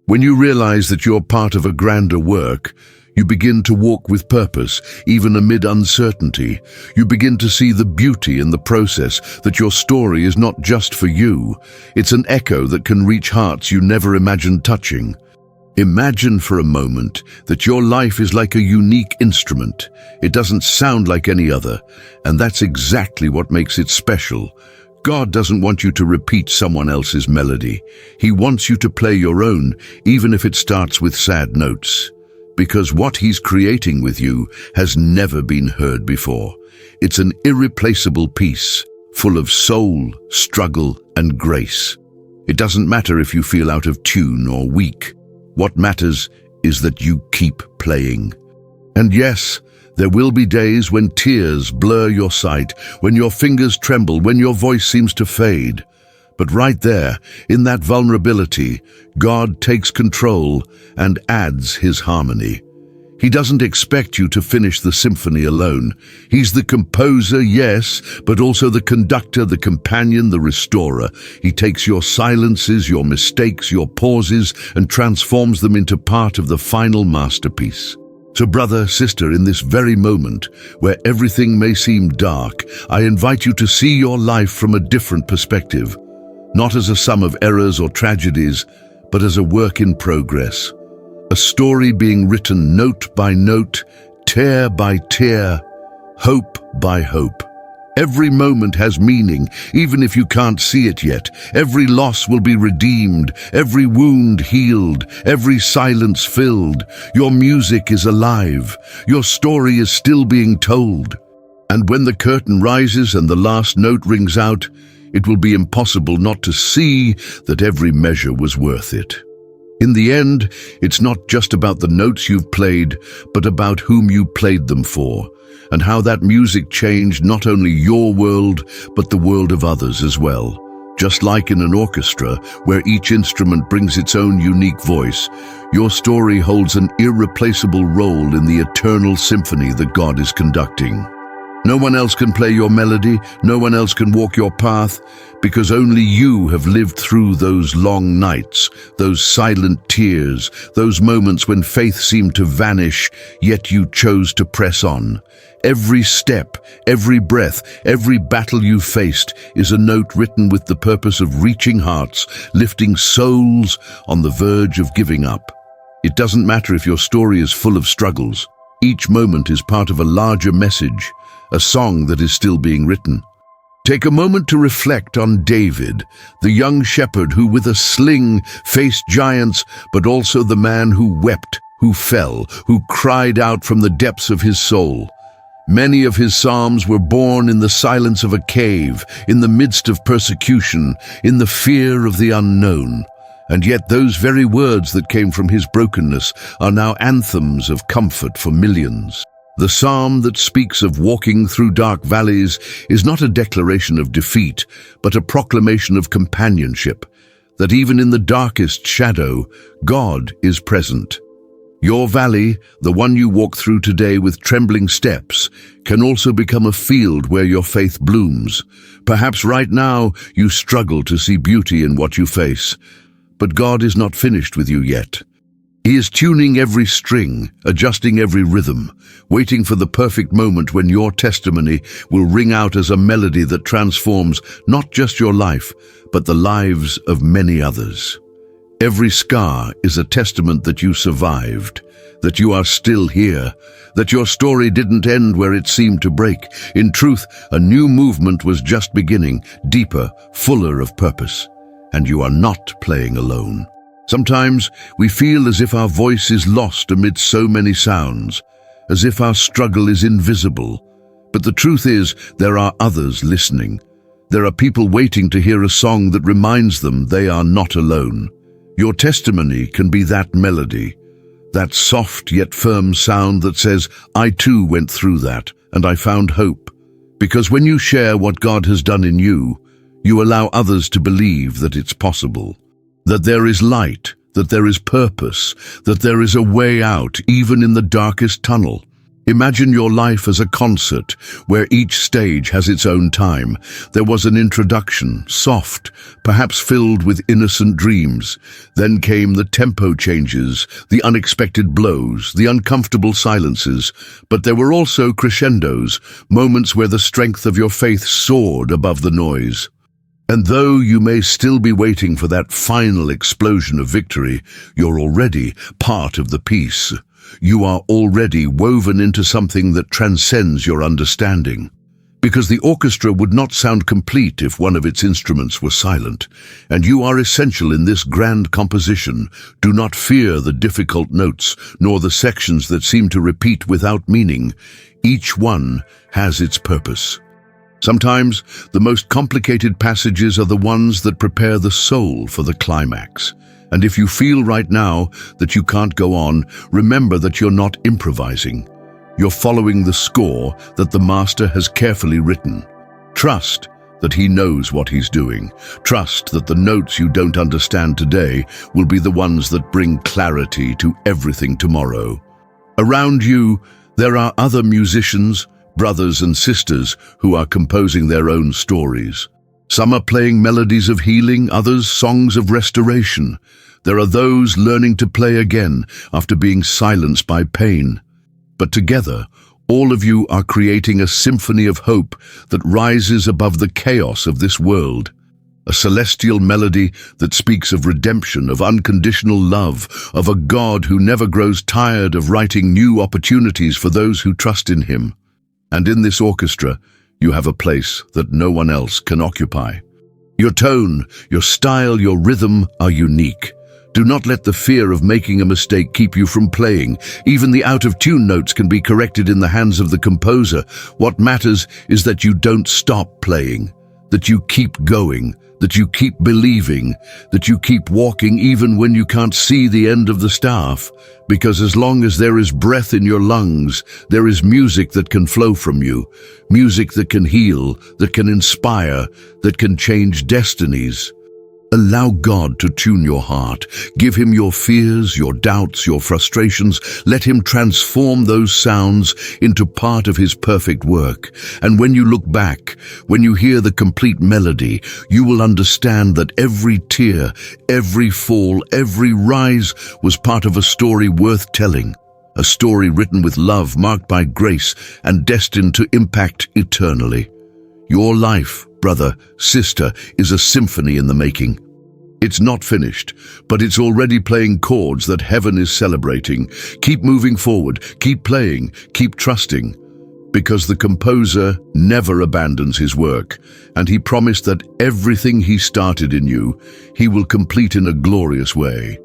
When you realize that you're part of a grander work, you begin to walk with purpose, even amid uncertainty. You begin to see the beauty in the process, that your story is not just for you. It's an echo that can reach hearts you never imagined touching. Imagine for a moment that your life is like a unique instrument. It doesn't sound like any other, and that's exactly what makes it special. God doesn't want you to repeat someone else's melody. He wants you to play your own, even if it starts with sad notes. Because what He's creating with you has never been heard before. It's an irreplaceable piece, full of soul, struggle, and grace. It doesn't matter if you feel out of tune or weak. What matters is that you keep playing. And yes, there will be days when tears blur your sight, when your fingers tremble, when your voice seems to fade. But right there, in that vulnerability, God takes control and adds His harmony. He doesn't expect you to finish the symphony alone. He's the composer, yes, but also the conductor, the companion, the restorer. He takes your silences, your mistakes, your pauses, and transforms them into part of the final masterpiece. So brother, sister, in this very moment, where everything may seem dark, I invite you to see your life from a different perspective. not as a sum of errors or tragedies, but as a work in progress. A story being written note by note, tear by tear, hope by hope. Every moment has meaning, even if you can't see it yet. Every loss will be redeemed, every wound healed, every silence filled. Your music is alive. Your story is still being told. And when the curtain rises and the last note rings out, it will be impossible not to see that every measure was worth it. In the end, it's not just about the notes you've played, but about whom you played them for, and how that music changed not only your world, but the world of others as well. Just like in an orchestra, where each instrument brings its own unique voice, your story holds an irreplaceable role in the eternal symphony that God is conducting. No one else can play your melody, no one else can walk your path, because only you have lived through those long nights, those silent tears, those moments when faith seemed to vanish, yet you chose to press on. Every step, every breath, every battle you faced is a note written with the purpose of reaching hearts, lifting souls on the verge of giving up. It doesn't matter if your story is full of struggles. Each moment is part of a larger message, a song that is still being written. Take a moment to reflect on David, the young shepherd who with a sling faced giants, but also the man who wept, who fell, who cried out from the depths of his soul. Many of his psalms were born in the silence of a cave, in the midst of persecution, in the fear of the unknown. And yet those very words that came from his brokenness are now anthems of comfort for millions. The psalm that speaks of walking through dark valleys is not a declaration of defeat, but a proclamation of companionship, that even in the darkest shadow, God is present. Your valley, the one you walk through today with trembling steps, can also become a field where your faith blooms. Perhaps right now you struggle to see beauty in what you face, but God is not finished with you yet. He is tuning every string, adjusting every rhythm, waiting for the perfect moment when your testimony will ring out as a melody that transforms not just your life, but the lives of many others. Every scar is a testament that you survived, that you are still here, that your story didn't end where it seemed to break. In truth, a new movement was just beginning, deeper, fuller of purpose. And you are not playing alone. Sometimes we feel as if our voice is lost amid so many sounds, as if our struggle is invisible. But the truth is, there are others listening. There are people waiting to hear a song that reminds them they are not alone. Your testimony can be that melody, that soft yet firm sound that says, I too went through that, and I found hope. Because when you share what God has done in you, you allow others to believe that it's possible. That there is light, that there is purpose, that there is a way out even in the darkest tunnel. Imagine your life as a concert where each stage has its own time. There was an introduction, soft, perhaps filled with innocent dreams. Then came the tempo changes, the unexpected blows, the uncomfortable silences. But there were also crescendos, moments where the strength of your faith soared above the noise. And though you may still be waiting for that final explosion of victory, you're already part of the piece. You are already woven into something that transcends your understanding. Because the orchestra would not sound complete if one of its instruments were silent, and you are essential in this grand composition. Do not fear the difficult notes, nor the sections that seem to repeat without meaning. Each one has its purpose. Sometimes, the most complicated passages are the ones that prepare the soul for the climax. And if you feel right now that you can't go on, remember that you're not improvising. You're following the score that the master has carefully written. Trust that he knows what he's doing. Trust that the notes you don't understand today will be the ones that bring clarity to everything tomorrow. Around you, there are other musicians, brothers and sisters who are composing their own stories. Some are playing melodies of healing, others songs of restoration. There are those learning to play again after being silenced by pain. But together, all of you are creating a symphony of hope that rises above the chaos of this world. a celestial melody that speaks of redemption, of unconditional love, of a God who never grows tired of writing new opportunities for those who trust in him. And in this orchestra, you have a place that no one else can occupy. Your tone, your style, your rhythm are unique. Do not let the fear of making a mistake keep you from playing. Even the out-of-tune notes can be corrected in the hands of the composer. What matters is that you don't stop playing, that you keep going, that you keep believing, that you keep walking even when you can't see the end of the staff. Because as long as there is breath in your lungs, there is music that can flow from you, music that can heal, that can inspire, that can change destinies. Allow God to tune your heart. Give him your fears, your doubts, your frustrations. Let him transform those sounds into part of his perfect work. And when you look back, when you hear the complete melody, you will understand that every tear, every fall, every rise was part of a story worth telling. A story written with love, marked by grace, and destined to impact eternally. Your life, brother, sister, is a symphony in the making. It's not finished, but it's already playing chords that heaven is celebrating. Keep moving forward, keep playing, keep trusting, because the composer never abandons his work, and he promised that everything he started in you, he will complete in a glorious way.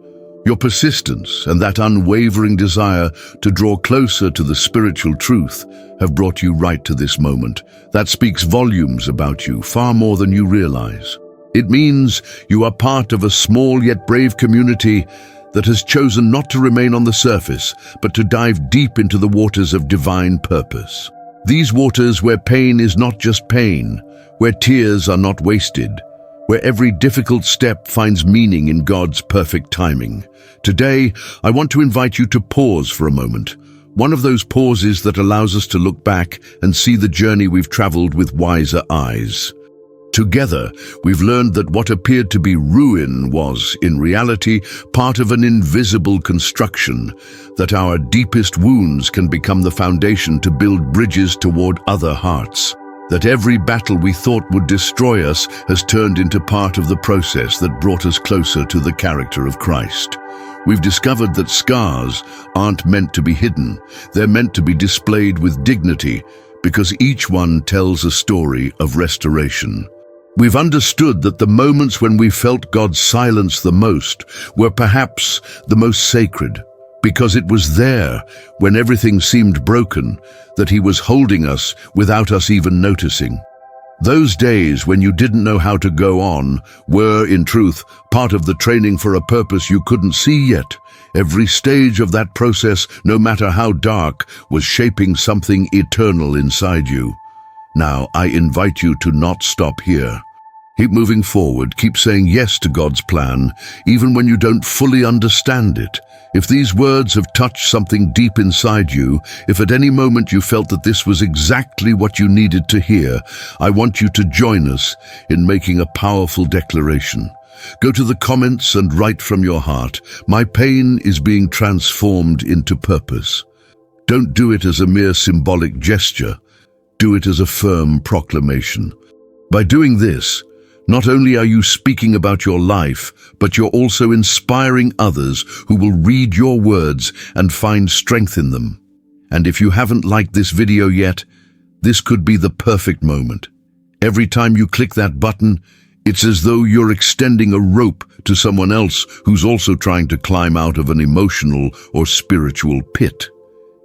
Your persistence and that unwavering desire to draw closer to the spiritual truth have brought you right to this moment. That speaks volumes about you, far more than you realize. It means you are part of a small yet brave community that has chosen not to remain on the surface, but to dive deep into the waters of divine purpose. These waters where pain is not just pain, where tears are not wasted, where every difficult step finds meaning in God's perfect timing. Today, I want to invite you to pause for a moment. One of those pauses that allows us to look back and see the journey we've traveled with wiser eyes. Together, we've learned that what appeared to be ruin was, in reality, part of an invisible construction, that our deepest wounds can become the foundation to build bridges toward other hearts, that every battle we thought would destroy us has turned into part of the process that brought us closer to the character of Christ. We've discovered that scars aren't meant to be hidden, they're meant to be displayed with dignity, because each one tells a story of restoration. We've understood that the moments when we felt God's silence the most were perhaps the most sacred, because it was there, when everything seemed broken, that he was holding us without us even noticing. Those days when you didn't know how to go on were, in truth, part of the training for a purpose you couldn't see yet. Every stage of that process, no matter how dark, was shaping something eternal inside you. Now, I invite you to not stop here. Keep moving forward, keep saying yes to God's plan, even when you don't fully understand it. If these words have touched something deep inside you, if at any moment you felt that this was exactly what you needed to hear, I want you to join us in making a powerful declaration. Go to the comments and write from your heart, "My pain is being transformed into purpose." Don't do it as a mere symbolic gesture. Do it as a firm proclamation. By doing this, not only are you speaking about your life, but you're also inspiring others who will read your words and find strength in them. And if you haven't liked this video yet, this could be the perfect moment. Every time you click that button, it's as though you're extending a rope to someone else who's also trying to climb out of an emotional or spiritual pit.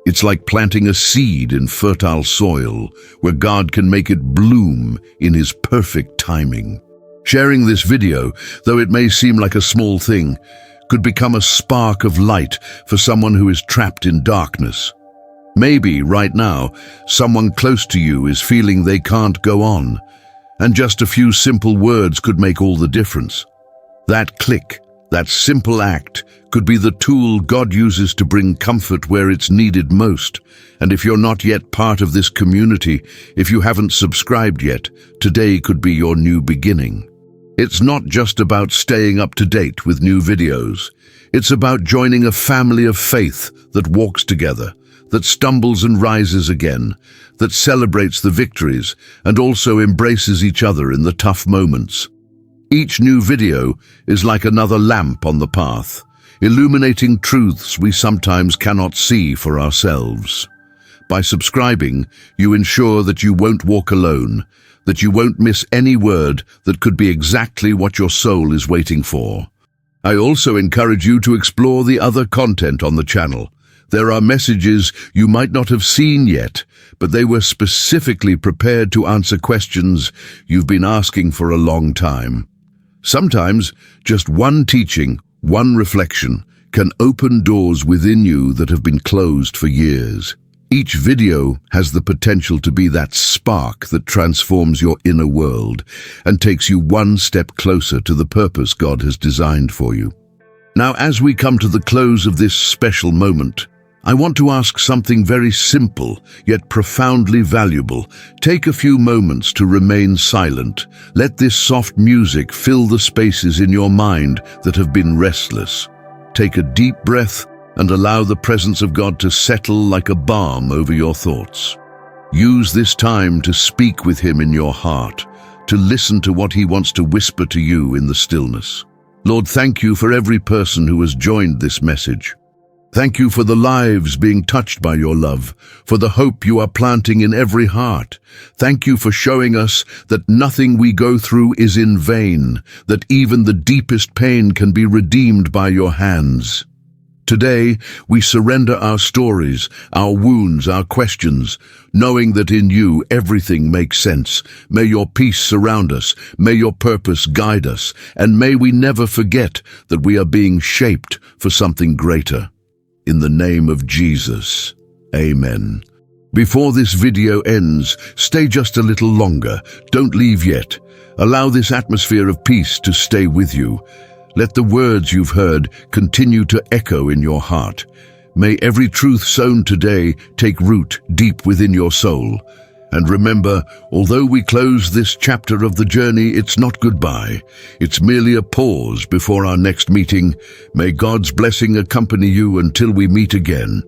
It's like planting a seed in fertile soil, where God can make it bloom in his perfect timing. Sharing this video, though it may seem like a small thing, could become a spark of light for someone who is trapped in darkness. Maybe, right now, someone close to you is feeling they can't go on, and just a few simple words could make all the difference. That click, that simple act, could be the tool God uses to bring comfort where it's needed most. And if you're not yet part of this community, if you haven't subscribed yet, today could be your new beginning. It's not just about staying up to date with new videos. It's about joining a family of faith that walks together, that stumbles and rises again, that celebrates the victories and also embraces each other in the tough moments. Each new video is like another lamp on the path, illuminating truths we sometimes cannot see for ourselves. By subscribing, you ensure that you won't walk alone, that you won't miss any word that could be exactly what your soul is waiting for. I also encourage you to explore the other content on the channel. There are messages you might not have seen yet, but they were specifically prepared to answer questions you've been asking for a long time. Sometimes, just one teaching, one reflection, can open doors within you that have been closed for years. Each video has the potential to be that spark that transforms your inner world and takes you one step closer to the purpose God has designed for you. Now, as we come to the close of this special moment, I want to ask something very simple, yet profoundly valuable. Take a few moments to remain silent. Let this soft music fill the spaces in your mind that have been restless. Take a deep breath and allow the presence of God to settle like a balm over your thoughts. Use this time to speak with Him in your heart, to listen to what He wants to whisper to you in the stillness. Lord, thank you for every person who has joined this message. Thank you for the lives being touched by your love, for the hope you are planting in every heart. Thank you for showing us that nothing we go through is in vain, that even the deepest pain can be redeemed by your hands. Today, we surrender our stories, our wounds, our questions, knowing that in you everything makes sense. May your peace surround us, may your purpose guide us, and may we never forget that we are being shaped for something greater. In the name of Jesus, Amen. Before this video ends, stay just a little longer. Don't leave yet. Allow this atmosphere of peace to stay with you. Let the words you've heard continue to echo in your heart. May every truth sown today take root deep within your soul. And remember, although we close this chapter of the journey, it's not goodbye. It's merely a pause before our next meeting. May God's blessing accompany you until we meet again.